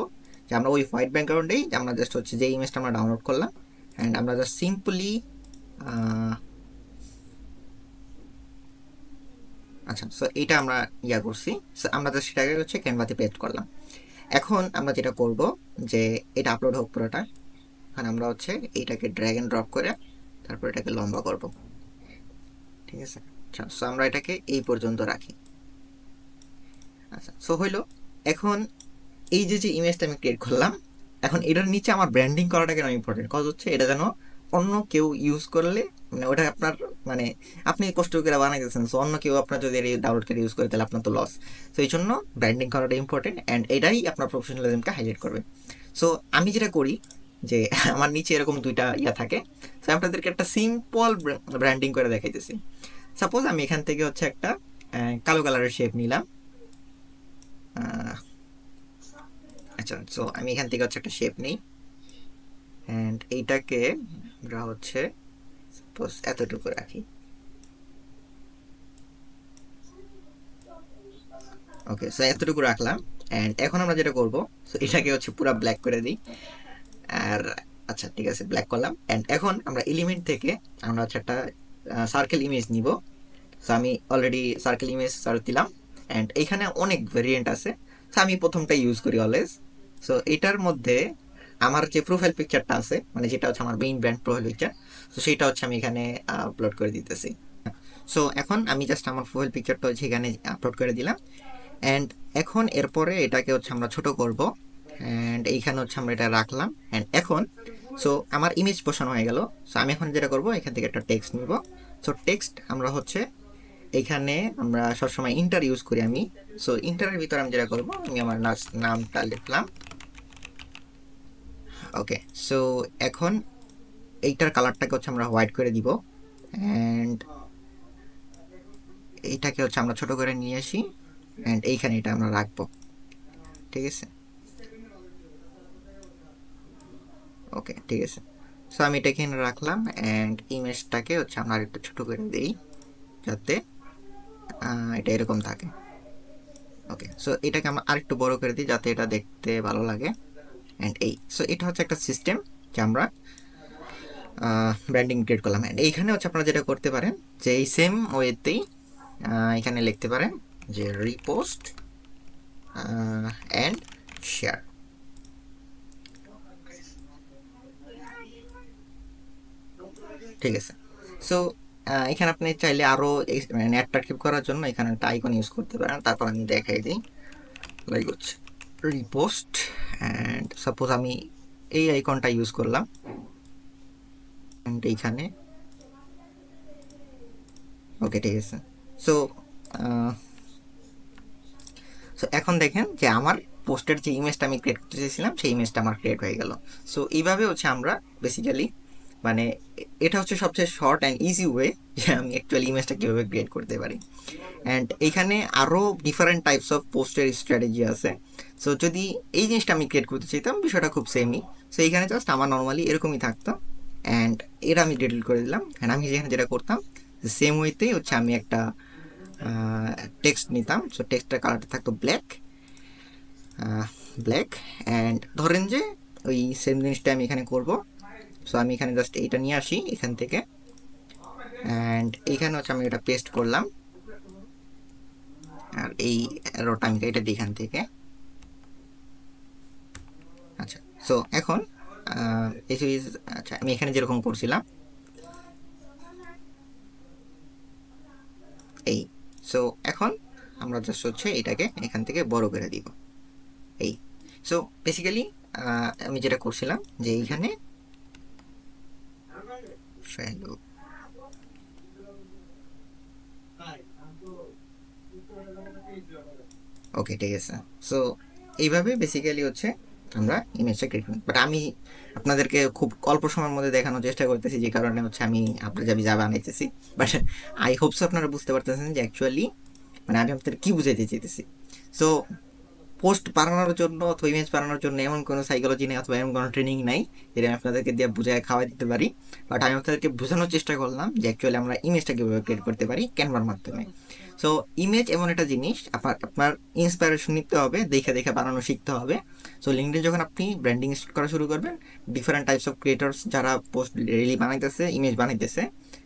যে আমরা ওই হোয়াইট ব্যাকগ্রাউন্ডেই আমরা জাস্ট হচ্ছে যে ইমেজটা আমরা ডাউনলোড করলাম, অ্যান্ড আমরা জাস্ট সিম্পলি আচ্ছা, সো এইটা আমরা করছি। সো আমরা জাস্ট সেটাকে হচ্ছে ক্যানভাতে পেস্ট করলাম। এখন আমরা যেটা করব যে এটা আপলোড হোক পুরোটা। এখন আমরা হচ্ছে এইটাকে ড্র্যাগ এন্ড ড্রপ করে তারপর এটাকে লম্বা করব, ঠিক আছে। আচ্ছা, সো আমরা এটাকে এই পর্যন্ত রাখি। আচ্ছা, সো হইলো। এখন এই যে ইমেজটা আমি ক্রিয়েট করলাম, এখন এটার নিচে আমার ব্র্যান্ডিং করাটা কেন ইম্পর্টেন্ট, কজ হচ্ছে এটা যেন অন্য কেউ ইউজ করলে মানে ওটা আপনার মানে আপনি কষ্ট করে বানাইতেছেন, সো অন্য কেউ আপনার যদি ডাউনলোড করে ইউজ করে তাহলে আপনার তো লস। সো এই জন্য ব্র্যান্ডিং করাটা ইম্পর্টেন্ট অ্যান্ড এটাই আপনার প্রফেশনালিজমকে হাইলাইট করবে। সো আমি যেটা করি যে আমার নিচে এরকম দুইটা থাকে, সো আপনাদেরকে একটা সিম্পল ব্র্যান্ডিং করে দেখাইতেছি। সাপোজ আমি এখান থেকে হচ্ছে একটা কালো কালারের শেপ নিলাম। আচ্ছা, সো আমি এখান থেকে হচ্ছে একটা শেপ নিই অ্যান্ড এইটাকে আমরা হচ্ছে সাপোজ এতটুকু রাখি। ওকে, সো এতটুকু রাখলাম অ্যান্ড এখন আমরা যেটা করব, সো এটাকে হচ্ছে পুরো ব্ল্যাক করে দিই। আর আচ্ছা ঠিক আছে, ব্ল্যাক করলাম অ্যান্ড এখন আমরা এলিমেন্ট থেকে আমরা হচ্ছে একটা সার্কেল ইমেজ নিব। সো আমি অলরেডি সার্কেল ইমেজ সার্চ দিলাম অ্যান্ড এইখানে অনেক ভেরিয়েন্ট আছে। সো আমি প্রথমটা ইউজ করি অলওয়েজ। সো এটার মধ্যে আমার যে প্রোফাইল পিকচারটা আছে, মানে যেটা হচ্ছে আমার main brand profile picture, so সেটা হচ্ছে আমি এখানে আপলোড করে দিতেছি। সো এখন আমি জাস্ট আমার প্রোফাইল পিকচারটা হচ্ছে এখানে আপলোড করে দিলাম অ্যান্ড এখন এরপরে এটাকে হচ্ছে আমরা ছোট করব অ্যান্ড এইখানে হচ্ছে আমরা এটা রাখলাম অ্যান্ড এখন সো আমার ইমেজ বসানো হয়ে গেল। সো আমি এখন যেটা করব, এখান থেকে একটা টেক্সট নিব। সো টেক্সট আমরা হচ্ছে এখানে আমরা সবসময় ইন্টার ইউজ করি আমি। সো ইন্টারের ভিতরে আমি যেটা করবো, আমি আমার নামটা লিখলাম। ওকে, সো এখন এইটার কালারটাকে হচ্ছে আমরা হোয়াইট করে দিব অ্যান্ড এইটাকে হচ্ছে আমরা ছোট করে নিয়ে আসি অ্যান্ড এইখানে এটা আমরা রাখবো, ঠিক আছে। ওকে, ঠিক আছে। সো আমি এটা এখানে রাখলাম অ্যান্ড ইমেজটাকে হচ্ছে আমরা একটু ছোট করে দিই যাতে এটা এরকম থাকে। ওকে, সো এটাকে আমরা আরেকটু বড় করে দিই যাতে এটা দেখতে ভালো লাগে অ্যান্ড এই সো এটা হচ্ছে একটা সিস্টেম যে আমরা ব্র্যান্ডিং ক্রিয়েট করলাম। অ্যান্ড এইখানে হচ্ছে আপনারা যেটা করতে পারেন যে এই সেম ওয়েতেই এখানে লিখতে পারেন যে রিপোস্ট অ্যান্ড শেয়ার। ঠিক আছে, সো এখানে আপনি চাইলে আরও মানে অ্যাট্রাকটিভ করার জন্য এখানে একটা আইকন ইউজ করতে পারেন। তারপর আমি দেখাই দিই, লাইক হচ্ছে রিপোস্ট অ্যান্ড সাপোজ আমি এই আইকনটা ইউজ করলাম এইখানে। ওকে, ঠিক আছে। সো সো এখন দেখেন যে আমার পোস্টের যে ইমেজটা আমি ক্রিয়েট করতে চেয়েছিলাম সেই ইমেজটা আমার ক্রিয়েট হয়ে গেল। সো এইভাবে হচ্ছে আমরা বেসিক্যালি মানে এটা হচ্ছে সবচেয়ে শর্ট অ্যান্ড ইজি ওয়ে যে আমি অ্যাকচুয়ালি ইমেজটা কীভাবে ক্রিয়েট করতে পারি। অ্যান্ড এইখানে আরও ডিফারেন্ট টাইপস অফ পোস্টের স্ট্র্যাটেজি আছে। সো যদি এই জিনিসটা আমি ক্রিয়েট করতে চাইতাম, বিষয়টা খুব সেমই। সো এইখানে জাস্ট আমার নর্মালি এরকমই থাকতো অ্যান্ড এটা আমি ডিলিট করে দিলাম অ্যান্ড আমি যেখানে যেটা করতাম সেম ওয়েতেই হচ্ছে আমি একটা টেক্সট নিতাম। সো টেক্সটের কালারটা থাকতো ব্ল্যাক অ্যান্ড ধরেন যে ওই সেম জিনিসটা আমি এখানে করব। সো আমি এখানে জাস্ট এইটা নিয়ে আসি এখান থেকে অ্যান্ড এইখানে হচ্ছে আমি এটা পেস্ট করলাম আর এই অ্যারোটা আমি এটা দিই এখান থেকে। আচ্ছা, সো এখন আচ্ছা আমি এখানে যেরকম করছিলাম এই। সো এখন আমরা জাস্ট হচ্ছে এটাকে এখান থেকে বড় করে দিব এই। সো বেসিক্যালি আমি যেটা করছিলাম যে এইখানে ভ্যালু ওকে, ঠিক আছে। সো এইভাবে বেসিক্যালি হচ্ছে আমরা ইমেজটা ক্রিয়েট করি। বাট আমি আপনাদেরকে খুব অল্প সময়ের মধ্যে দেখানোর চেষ্টা করতেছি, যে কারণে হচ্ছে আমি আপনার যা বানাইতেছি। বাট আই হোপস আপনারা বুঝতে পারতেছেন যে অ্যাকচুয়ালি মানে আমি আপনাদের কী বুঝাইতে চাইতেছি। সো পোস্ট বানানোর জন্য অথবা ইমেজ বানানোর জন্য এমন কোনো সাইকোলজি নেই অথবা এমন কোনো ট্রেনিং নাই যেটা আমি আপনাদেরকে দিয়ে বুঝায় খাওয়াই দিতে পারি। বাট আমি আপনাদেরকে বোঝানোর চেষ্টা করলাম যে অ্যাকচুয়ালি আমরা ইমেজটা কীভাবে ক্রিয়েট করতে পারি ক্যানভার মাধ্যমে। সো ইমেজ এমন একটা জিনিস আপনার ইন্সপায়ারেশন নিতে হবে, দেখে দেখে বানানো শিখতে হবে। সো লিঙ্কডিন যখন আপনি ব্র্যান্ডিং করা শুরু করবেন, ডিফারেন্ট টাইপস অফ ক্রিয়েটার্স যারা পোস্ট রিলি বানাইতেছে, ইমেজ বানাইতেছে,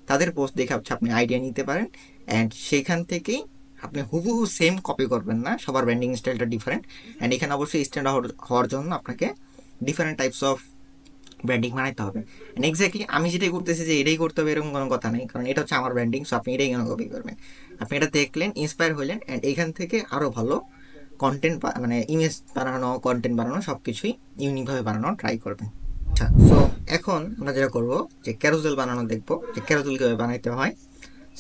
তাদের পোস্ট দেখে হচ্ছে আপনি আইডিয়া নিতে পারেন অ্যান্ড সেইখান থেকেই আপনি হুবহু সেম কপি করবেন না, সবার ব্র্যান্ডিং স্টাইলটা ডিফারেন্ট। অ্যান্ড এখানে অবশ্যই স্ট্যান্ড হওয়ার জন্য আপনাকে ডিফারেন্ট টাইপস অফ ব্র্যান্ডিং বানাইতে হবে। অ্যান্ড এক্স্যাক্টলি আমি যেটাই করতেছি যে এটাই করতে হবে এরকম কোনো কথা নেই, কারণ এটা হচ্ছে আমার ব্র্যান্ডিং। সো আপনি এটাই কেন কপি করবেন? আপনি এটা দেখলেন, ইন্সপায়ার হইলেন, অ্যান্ড এইখান থেকে আরও ভালো কন্টেন্ট মানে ইমেজ বানানো, কন্টেন্ট বানানো সব কিছুই ইউনিকভাবে বানানো ট্রাই করবেন। আচ্ছা, সো এখন আমরা যেটা করবো যে ক্যারোজেল বানানো দেখবো, যে ক্যারোজেল কীভাবে বানাইতে হয়।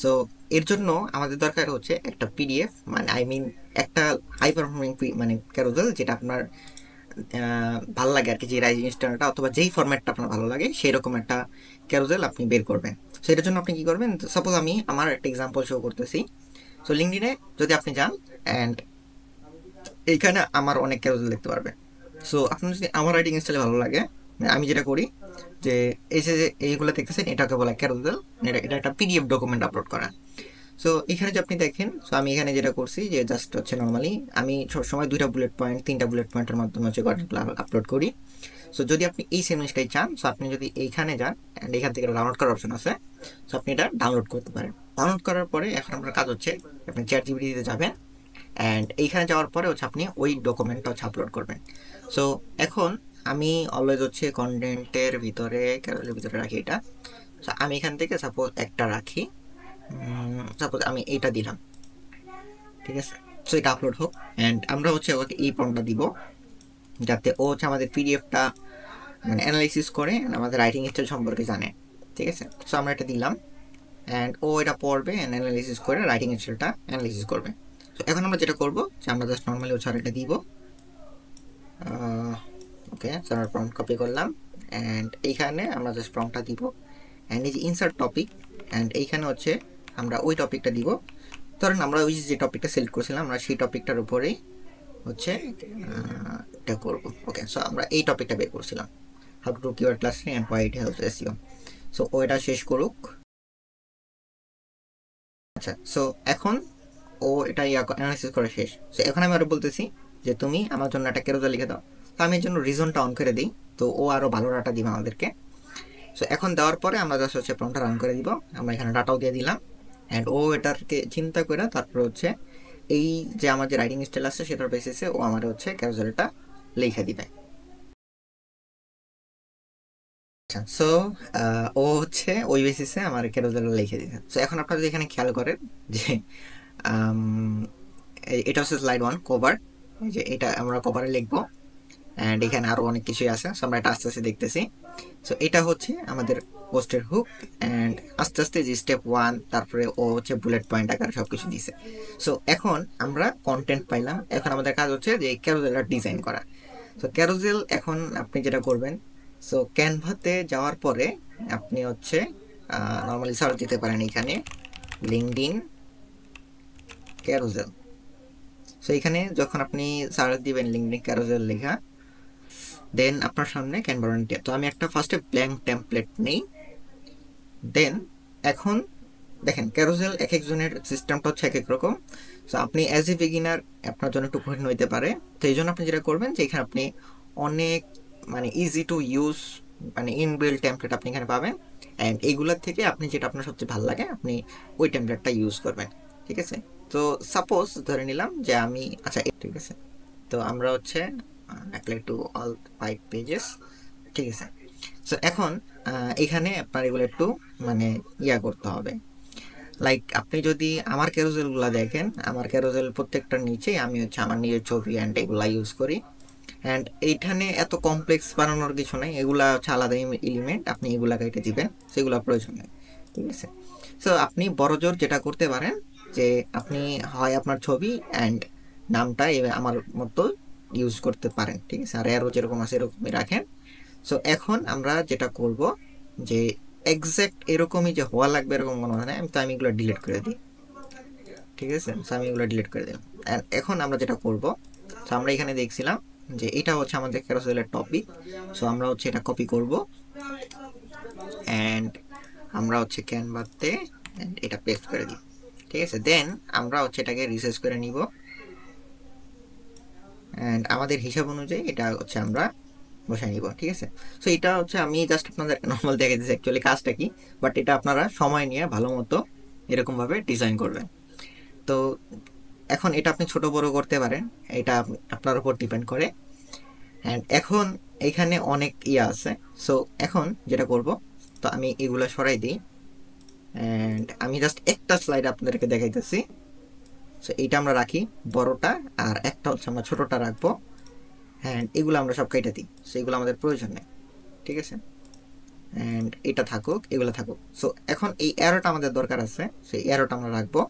সো এর জন্য আমাদের দরকার হচ্ছে একটা পিডিএফ, মানে আই মিন একটা হাই পারফর্মিং মানে ক্যারোজেল, যেটা আপনার ভালো লাগে আর কি, যে রাইজিং স্টারটা অথবা যেই ফরম্যাটটা আপনার ভালো লাগে সেই রকম একটা ক্যারোজেল আপনি বের করবেন। সো এটার জন্য আপনি কী করবেন, সাপোজ আমি আমার একটা এক্সাম্পল শো করতেছি। সো লিঙ্কডিনে যদি আপনি যান, অ্যান্ড এইখানে আমার অনেক ক্যারোজেল দেখতে পারবেন। সো আপনার যদি আমার রাইটিং স্টাইল ভালো লাগে, আমি যেটা করি যে এই যে এইগুলো দেখতেছেন এটাকে বলা ক্যারোজেল, এটা একটা পিডিএফ ডকুমেন্ট আপলোড করা। সো এখানে যে আপনি দেখেন, সো আমি এখানে যেটা করছি যে জাস্ট হচ্ছে নর্মালি আমি সবসময় 2টা বুলেট পয়েন্ট 3টা বুলেট পয়েন্টের মাধ্যমে হচ্ছে কন্টেন্টগুলো আপলোড করি। সো যদি আপনি এই সেম জিনিসটাই চান, সো আপনি যদি এইখানে যান, অ্যান্ড এখান থেকে ডাউনলোড করার অপশন আছে, সো আপনি এটা ডাউনলোড করতে পারেন। ডাউনলোড করার পরে এখন আপনার কাজ হচ্ছে আপনি চ্যাট জিপিটিতে যাবেন, অ্যান্ড এইখানে যাওয়ার পরে হচ্ছে আপনি ওই ডকুমেন্টটা হচ্ছে আপলোড করবেন। সো এখন আমি অলওয়েজ হচ্ছে কন্টেন্টের ভিতরে ক্যারোজেলের ভিতরে রাখি এটা। সো আমি এখান থেকে সাপোজ একটা রাখি, সাপোজ আমি এইটা দিলাম, ঠিক আছে। সো এটা আপলোড হোক, অ্যান্ড আমরা হচ্ছে ওকে এই প্রম্পটটা দিব যাতে ও হচ্ছে আমাদের পিডিএফটা মানে অ্যানালাইসিস করে আমাদের রাইটিং স্টাইল সম্পর্কে জানে, ঠিক আছে। সো আমরা এটা দিলাম, অ্যান্ড ও এটা পড়বে অ্যান্ড অ্যানালাইসিস করে রাইটিং স্টাইলটা অ্যানালাইসিস করবে। সো এখন আমরা যেটা করবো যে আমরা জাস্ট নর্মালি হচ্ছে এটা দিব, ওকে। সো আমরা প্রম্পট কপি করলাম, অ্যান্ড এইখানে আমরা জাস্ট প্রম্পটটা দিব, অ্যান্ড এই যে ইনসার্ট টপিক, অ্যান্ড এইখানে হচ্ছে আমরা ওই টপিকটা দিব। ধরেন আমরা ওই যে টপিকটা সিলেক্ট করেছিলাম, আমরা সেই টপিকটার উপরেই হচ্ছে এটা করবো। ওকে, সো আমরা এই টপিকটা বের করছিলাম, how to do keyword clustering and why it helps SEO. So ও এটা শেষ করুক। আচ্ছা, সো এখন ও এটা অ্যানালাইসিস করা শেষ। সো এখন আমি আরও বলতেছি যে তুমি আমার জন্য একটা ক্যারোজেল লিখে দাও। তো আমি এর জন্য রিজনটা অন করে দিই, তো ও আরও ভালো ডাটা দিবে আমাদেরকে। সো এখন দেওয়ার পরে আমরা জাস্ট হচ্ছে প্রম্পটটা রান করে দিব, আমরা এখানে ডাটাও দিয়ে দিলাম, অ্যান্ড ও এটাকে চিন্তা করে তারপর হচ্ছে এই যে আমার যে রাইটিং স্টাইল আছে সেটার বেসিসে ও আমার হচ্ছে ক্যারোজেলটা লিখে দিবে। আচ্ছা, সো ও হচ্ছে ওই বেসিসে আমার ক্যারোজেলটা লিখে দিবে। সো এখন আপনারা যদি এখানে খেয়াল করেন যে এটা হচ্ছে স্লাইড 1 কভার, যে এটা আমরা কভারে লিখবো, অ্যান্ড এখানে আরও অনেক কিছুই আছে। সো আমরা এটা আস্তে আস্তে দেখতেছি। সো এটা হচ্ছে আমাদের পোস্টের হুক, অ্যান্ড আস্তে আস্তে যে স্টেপ 1, তারপরে ও হচ্ছে বুলেট পয়েন্ট আকারে সব কিছু দিছে। সো এখন আমরা কন্টেন্ট পাইলাম, এখন আমাদের কাজ হচ্ছে যে ক্যারোজেলটা ডিজাইন করা। সো ক্যারোজেল এখন আপনি যেটা করবেন, সো ক্যানভাতে যাওয়ার পরে আপনি হচ্ছে নর্মালি সার্চ দিতে পারেন এখানে লিঙ্কডইন ক্যারোজেল। সো এখানে যখন আপনি সার্চ দিবেন লিঙ্কডইন ক্যারোজেল লেখা, দেন আপনার সামনে ক্যানভাটা। তো আমি একটা ফার্স্টে ব্ল্যাঙ্ক টেমপ্লেট নেই, দেন এখন দেখেন ক্যারোজেল এক একজনের সিস্টেমটা হচ্ছে এক এক রকম। সো আপনি অ্যাজ এ বিগিনার আপনার জন্য একটু কঠিন হইতে পারে, তো এই জন্য আপনি যেটা করবেন যে এখানে আপনি অনেক মানে ইজি টু ইউজ মানে ইনবিল্ড টেমপ্লেট আপনি এখানে পাবেন, অ্যান্ড এইগুলোর থেকে আপনি যেটা আপনার সবচেয়ে ভালো লাগে আপনি ওই টেমপ্লেটটা ইউজ করবেন, ঠিক আছে। তো সাপোজ ধরে নিলাম যে আমি, আচ্ছা ঠিক আছে, তো আমরা হচ্ছে অ্যাপ্লাই টু অল 5 পেজেস, ঠিক আছে। সো এখন এখানে আপনার এগুলো একটু মানে করতে হবে। লাইক আপনি যদি আমার ক্যারোজেলগুলো দেখেন, আমার ক্যারোজেল প্রত্যেকটার নিচেই আমি হচ্ছে আমার নিজের ছবি অ্যান্ড এগুলা ইউজ করি, অ্যান্ড এইখানে এত কমপ্লেক্স বানানোর কিছু নেই, এগুলা হচ্ছে আলাদা এলিমেন্ট, আপনি এগুলা কেটে দিবেন, সেগুলো প্রয়োজন নেই, ঠিক আছে। সো আপনি বড়জোর যেটা করতে পারেন যে আপনি হয় আপনার ছবি অ্যান্ড নামটা আমার মতো ইউজ করতে পারেন, ঠিক আছে, আর এরও যেরকম আছে এরকমই রাখেন। সো এখন আমরা যেটা করব যে এক্স্যাক্ট এরকমই যে হওয়া লাগবে এরকম মনে হয় না, তো আমি এগুলো ডিলিট করে দিই, ঠিক আছে। সো আমি এগুলো ডিলিট করে দিলাম, অ্যান্ড এখন আমরা যেটা করব, সো আমরা এখানে দেখছিলাম যে এটা হচ্ছে আমাদের ক্যারোসেলের টপিক। সো আমরা হচ্ছে এটা কপি করব, অ্যান্ড আমরা হচ্ছে ক্যানভাতে এটা পেস্ট করে দিই, ঠিক আছে। দেন আমরা হচ্ছে এটাকে রিসার্চ করে নিব, অ্যান্ড আমাদের হিসাব অনুযায়ী এটা হচ্ছে আমরা বসাই নিব, ঠিক আছে। সো এটা হচ্ছে আমি জাস্ট আপনাদের নর্মাল দেখে দিচ্ছি অ্যাকচুয়ালি কাজটা কি, বাট এটা আপনারা সময় নিয়ে ভালো মতো এরকমভাবে ডিজাইন করবেন। তো এখন এটা আপনি ছোট বড় করতে পারেন, এটা আপনার উপর ডিপেন্ড করে। অ্যান্ড এখন এইখানে অনেক আছে। সো এখন যেটা করব, তো আমি এগুলো সরাই দিই অ্যান্ড আমি জাস্ট একটা স্লাইড আপনাদেরকে দেখাইতেছি। সো এইটা আমরা রাখি বড়টা, আর একটা হচ্ছে আমরা ছোটটা রাখবো। অ্যান্ড এগুলো আমরা সব কেটে দিই, সো এগুলো আমাদের প্রয়োজন নেই, ঠিক আছে। অ্যান্ড এটা থাকুক, এগুলো থাকুক। সো এখন এই অ্যারোটা আমাদের দরকার আছে, সেই অ্যারোটা আমরা রাখবো।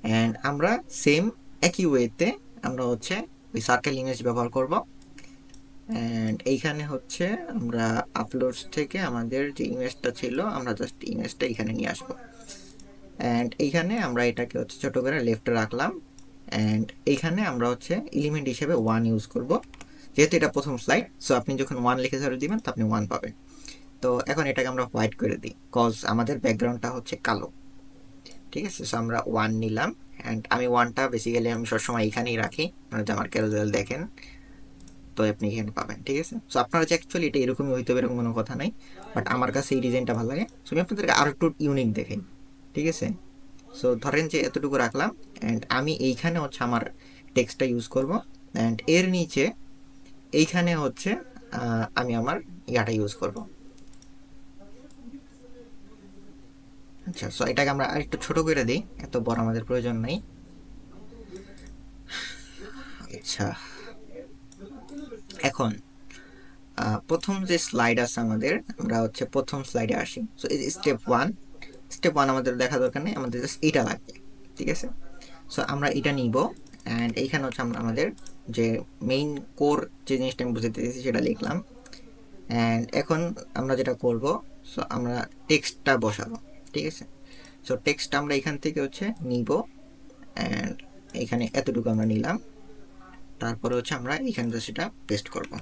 অ্যান্ড আমরা সেম একই ওয়েতে আমরা হচ্ছে ওই সার্কেল ইমেজ ব্যবহার করব। অ্যান্ড এইখানে হচ্ছে আমরা আপলোডস থেকে আমাদের যে ইমেজটা ছিল আমরা জাস্ট ইমেজটা এখানে নিয়ে আসবো। অ্যান্ড এইখানে আমরা এটাকে হচ্ছে ছোটো করে লেফটে রাখলাম। অ্যান্ড এইখানে আমরা হচ্ছে এলিমেন্ট হিসেবে 1 ইউজ করব, যেহেতু এটা প্রথম স্লাইড। সো আপনি যখন 1 লিখে ধরে দিবেন তো আপনি 1 পাবেন। তো এখন এটাকে আমরা হোয়াইট করে দিই, কজ আমাদের ব্যাকগ্রাউন্ডটা হচ্ছে কালো, ঠিক আছে। সো আমরা 1 নিলাম। অ্যান্ড আমি 1টা বেসিক্যালি আমি সবসময় এখানেই রাখি, যদি আমার ক্যারোজেল দেখেন তো আপনি এখানে পাবেন, ঠিক আছে। সো আপনারা যে অ্যাকচুয়ালি এটা এরকমই হইতে হবে এরকম কোনো কথা নাই, বাট আমার কাছে এই ডিজাইনটা ভালো লাগে। সো আমি আপনাদেরকে আরও একটু ইউনিক দেখাই, ঠিক আছে। সো ধরেন যে এতটুকু রাখলাম। অ্যান্ড আমি এইখানে হচ্ছে আমার টেক্সটটা ইউজ করব। অ্যান্ড এর নিচে এইখানে হচ্ছে আমি আমার ইয়াটা ইউজ করব। আচ্ছা, সো এটাকে আমরা আর একটু ছোটো করে দিই, এত বড় আমাদের প্রয়োজন নেই। আচ্ছা, এখন প্রথম যে স্লাইড আছে আমাদের, আমরা হচ্ছে প্রথম স্লাইডে আসি। সো এই স্টেপ 1 আমাদের দেখা দরকার নেই, আমাদের জাস্ট এটা লাগবে, ঠিক আছে। সো আমরা এটা নিব। অ্যান্ড এইখানে হচ্ছে আমরা আমাদের যে মেইন কোর যে জিনিসটা আমি বুঝতে দিয়েছি সেটা লিখলাম। অ্যান্ড এখন আমরা যেটা করব, সো আমরা টেক্সটটা বসাবো, ঠিক আছে। সো টেক্সট আমরা এখান থেকে হচ্ছে নিব। অ্যান্ড এখানে এতটুকু আমরা নিলাম, তারপরে হচ্ছে আমরা এখানে সেটা পেস্ট করব,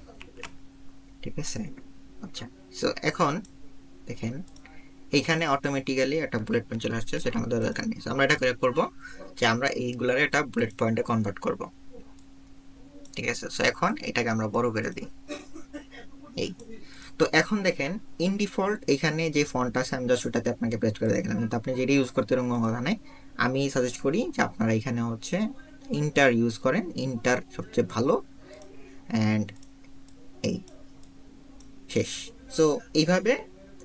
ঠিক আছে। আচ্ছা, সো এখন দেখেন এইখানে অটোমেটিক্যালি একটা বুলেট পয়েন্ট চলে আসছে, সেটা আমাদের দরকার নেই। আমরা এটা করে করবো যে আমরা এইগুলার একটা বুলেট পয়েন্টে কনভার্ট করব, ঠিক আছে। সো এখন এটাকে আমরা বড় করে দিই, এই। তো এখন দেখেন ইন ডিফল্ট এখানে যে ফন্ট আছে আমি জাস্ট ওটাতে আপনাকে পেস্ট করে দেখলাম, কিন্তু আপনি যেটা ইউজ করতে এরকম কথা নেই। আমি সাজেস্ট করি যে আপনারা এখানে হচ্ছে ইন্টার ইউজ করেন, ইন্টার সবচেয়ে ভালো। অ্যান্ড এই শেষ। সো এইভাবে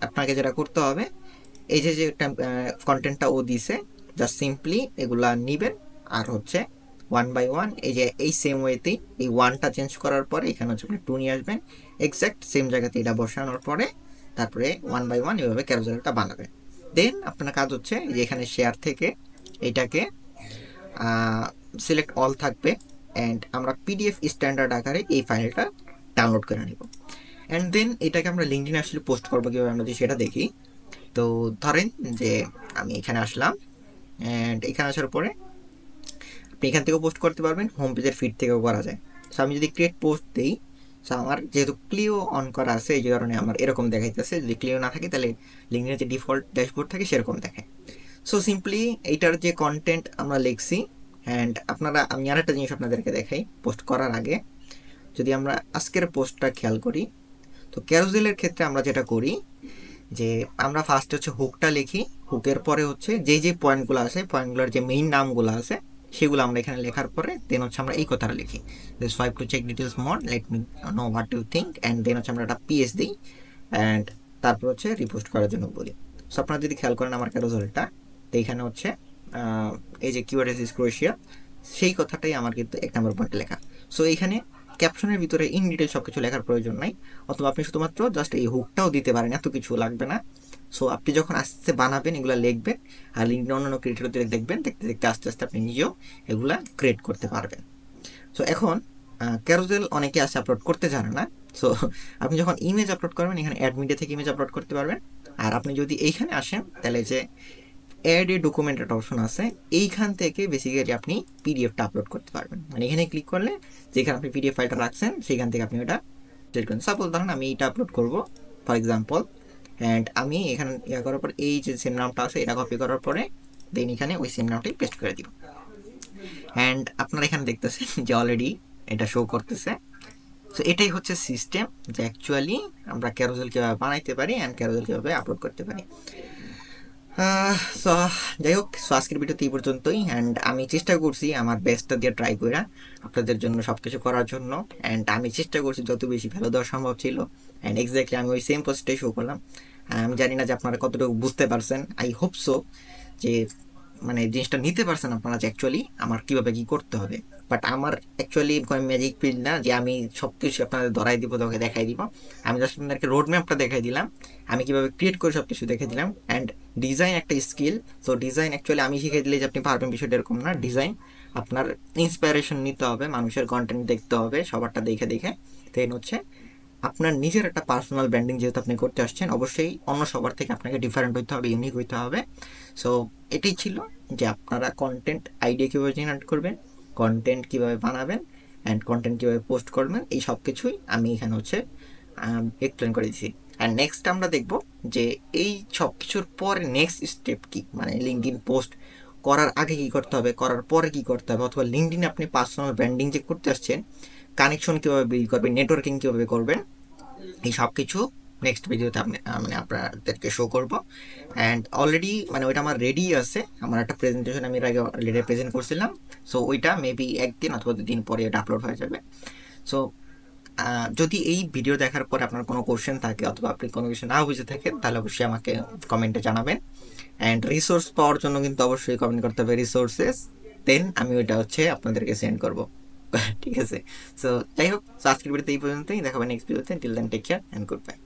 আপনাকে যেটা করতে হবে, এই যে যে কন্টেন্টটা ও দিছে, জাস্ট সিম্পলি এগুলা নিবেন আর হচ্ছে 1 বাই 1 এই যে এই সেম ওয়েতেই এই 1টা চেঞ্জ করার পরে এখানে হচ্ছে আপনি 2 নিয়ে আসবেন, এক্স্যাক্ট সেম জায়গাতে এটা বসানোর পরে তারপরে 1 বাই 1 এভাবে ক্যারোজেলটা বানাবেন। দেন আপনার কাজ হচ্ছে যে এখানে শেয়ার থেকে এটাকে সিলেক্ট অল থাকবে। অ্যান্ড আমরা পিডিএফ স্ট্যান্ডার্ড আকারে এই ফাইলটা ডাউনলোড করে নেব। অ্যান্ড দেন এটাকে আমরা লিঙ্কডিনে আসলে পোস্ট করবো কীভাবে আমরা যদি সেটা দেখি। তো ধরেন যে আমি এখানে আসলাম, অ্যান্ড এখানে আসার পরে আপনি এখান থেকেও পোস্ট করতে পারবেন, হোম পেজের ফিড থেকেও করা যায়। সো আমি যদি ক্রিয়েট পোস্ট দিই, সো আমার যেহেতু ক্লিও অন করা আছে এই কারণে আমার এরকম দেখাইতেছে। যদি ক্লিও না থাকে তাহলে লিঙ্কডিনের যে ডিফল্ট ড্যাশবোর্ড থাকে সেরকম দেখায়। সো সিম্পলি এইটার যে কন্টেন্ট আমরা লিখছি। অ্যান্ড আপনারা আমি আর একটা জিনিস আপনাদেরকে দেখাই পোস্ট করার আগে, যদি আমরা আজকের পোস্টটা খেয়াল করি, তো ক্যারোজেলের ক্ষেত্রে আমরা যেটা করি যে আমরা ফার্স্ট হচ্ছে হুকটা লিখি, হুকের পরে হচ্ছে যে যে পয়েন্টগুলো আছে পয়েন্টগুলোর যে মেইন নামগুলো আছে সেগুলো আমরা এখানে লেখার পরে দেন হচ্ছে আমরা এই কথাটা লিখি যে swipe to check details more, let me know what you think. And then হচ্ছে আমরা একটা পিএস দিই অ্যান্ড তারপর হচ্ছে রিপোস্ট করার জন্য বলি। সো আপনারা যদি খেয়াল করেন আমার ক্যারোজেলটা, তো এইখানে হচ্ছে এই যে কিওয়ার্ড ইজ ক্রোয়েশিয়া সেই কথাটাই আমার কিন্তু 1 নম্বর পয়েন্টে লেখা। সো এইখানে ক্যাপশনের ভিতরে ইন ডিটেল সব কিছু লেখার প্রয়োজন নাই, অথবা আপনি শুধুমাত্র জাস্ট এই হুকটাও দিতে পারেন, এত কিছু লাগবে না। সো আপনি যখন আস্তে বানাবেন এগুলো লিখবেন, আর লিঙ্কডিন অন্যান্য ক্রিয়েটরদের দেখবেন, দেখতে দেখতে আস্তে আস্তে আপনি নিজেও এগুলা ক্রিয়েট করতে পারবেন। সো এখন ক্যারোজেল অনেকে আসে আপলোড করতে জানে না। সো আপনি যখন ইমেজ আপলোড করবেন এখানে অ্যাড মিডিয়া থেকে ইমেজ আপলোড করতে পারবেন। আর আপনি যদি এইখানে আসেন তাহলে যে অ্যাড এ ডকুমেন্ট একটা অপশন আছে, এইখান থেকে বেসিক্যালি আপনি পিডিএফটা আপলোড করতে পারবেন। মানে এখানে ক্লিক করলে যেখানে আপনি পিডিএফ ফাইলটা রাখছেন সেখান থেকে আপনি ওটা সিলেক্ট করেন। সাপোজ ধরেন আমি এইটা আপলোড করবো ফর এক্সাম্পল, অ্যান্ড আমি এখানে ইয়া করার পর এই যে সেম নামটা আছে এটা কপি করার পরে দেন এখানে ওই সেম নামটাই পেস্ট করে দিব। অ্যান্ড আপনারা এখানে দেখতেছেন যে অলরেডি এটা শো করতেছে। সো এটাই হচ্ছে সিস্টেম যে অ্যাকচুয়ালি আমরা ক্যারোজেল কীভাবে বানাইতে পারি অ্যান্ড ক্যারোজেল কীভাবে আপলোড করতে পারি। সো যাই হোক, সো আজকের ভিডিওতে এই পর্যন্তই। অ্যান্ড আমি চেষ্টা করছি আমার বেস্টটা দিয়ে ট্রাই করে আপনাদের জন্য সব কিছু করার জন্য। অ্যান্ড আমি চেষ্টা করছি যত বেশি ভ্যালু দেওয়া সম্ভব ছিল। অ্যান্ড এক্স্যাক্টলি আমি ওই সেম পোস্টটাই শো করলাম। আমি জানি না যে আপনারা কতটুকু বুঝতে পারছেন। আই হোপ সো যে মানে জিনিসটা নিতে পারছেন আপনারা যে অ্যাকচুয়ালি আমার কীভাবে কী করতে হবে। বাট আমার অ্যাকচুয়ালি কোনো ম্যাজিক ফিল না যে আমি সব কিছু আপনাদের ধরাই দিব, তোকে দেখাই দিব। আমি জাস্ট আপনাদেরকে রোড ম্যাপটা দেখাই দিলাম, আমি কীভাবে ক্রিয়েট করে সব কিছু দেখে দিলাম। অ্যান্ড ডিজাইন একটা স্কিল। সো ডিজাইন অ্যাকচুয়ালি আমি শিখে দিলে যে আপনি পারবেন বিষয়টা এরকম না। ডিজাইন আপনার ইন্সপায়ারেশন নিতে হবে, মানুষের কন্টেন্ট দেখতে হবে, সবারটা দেখে দেখে। দেন হচ্ছে আপনার নিজের একটা পার্সোনাল ব্র্যান্ডিং যেহেতু আপনি করতে আসছেন, অবশ্যই অন্য সবার থেকে আপনাকে ডিফারেন্ট হইতে হবে, ইউনিক হইতে হবে। সো এটাই ছিল যে আপনারা কন্টেন্ট আইডিয়া কীভাবে জেনারেট করবেন, কন্টেন্ট কীভাবে বানাবেন, অ্যান্ড কন্টেন্ট কীভাবে পোস্ট করবেন, এই সব কিছুই আমি এখানে হচ্ছে এক্সপ্লেন করে দিচ্ছি। অ্যান্ড নেক্সট আমরা দেখব যে এই সব কিছুর পরে নেক্সট স্টেপ কী, মানে লিঙ্কডইন পোস্ট করার আগে কী করতে হবে, করার পরে কী করতে হবে, অথবা লিঙ্কডইনে আপনি পার্সোনাল ব্র্যান্ডিং যে করতে আসছেন, কানেকশন কীভাবে বিল্ড করবেন, নেটওয়ার্কিং কীভাবে করবেন, এই সব কিছু নেক্সট ভিডিওতে আপনি মানে আপনাদেরকে শো করবো। অ্যান্ড অলরেডি মানে ওইটা আমার রেডি আছে, আমার একটা প্রেজেন্টেশন আমি এর আগে অলরেডি প্রেজেন্ট করছিলাম। সো ওইটা মেবি একদিন অথবা 2 দিন পরে এটা আপলোড হয়ে যাবে। সো যদি এই ভিডিও দেখার পর আপনার কোনো কোশ্চেন থাকে অথবা আপনি কোনো কিছু না বুঝে থাকেন, তাহলে অবশ্যই আমাকে কমেন্টে জানাবেন। অ্যান্ড রিসোর্স পাওয়ার জন্য কিন্তু অবশ্যই কমেন্ট করতে হবে রিসোর্সেস, দেন আমি ওইটা হচ্ছে আপনাদেরকে সেন্ড করবো। ঠিক আছে, সো যাই হোক, আজকের ভিডিওতে এই পর্যন্তই, দেখাবেন নেক্সট ভিডিওতে। Till then take care and good by.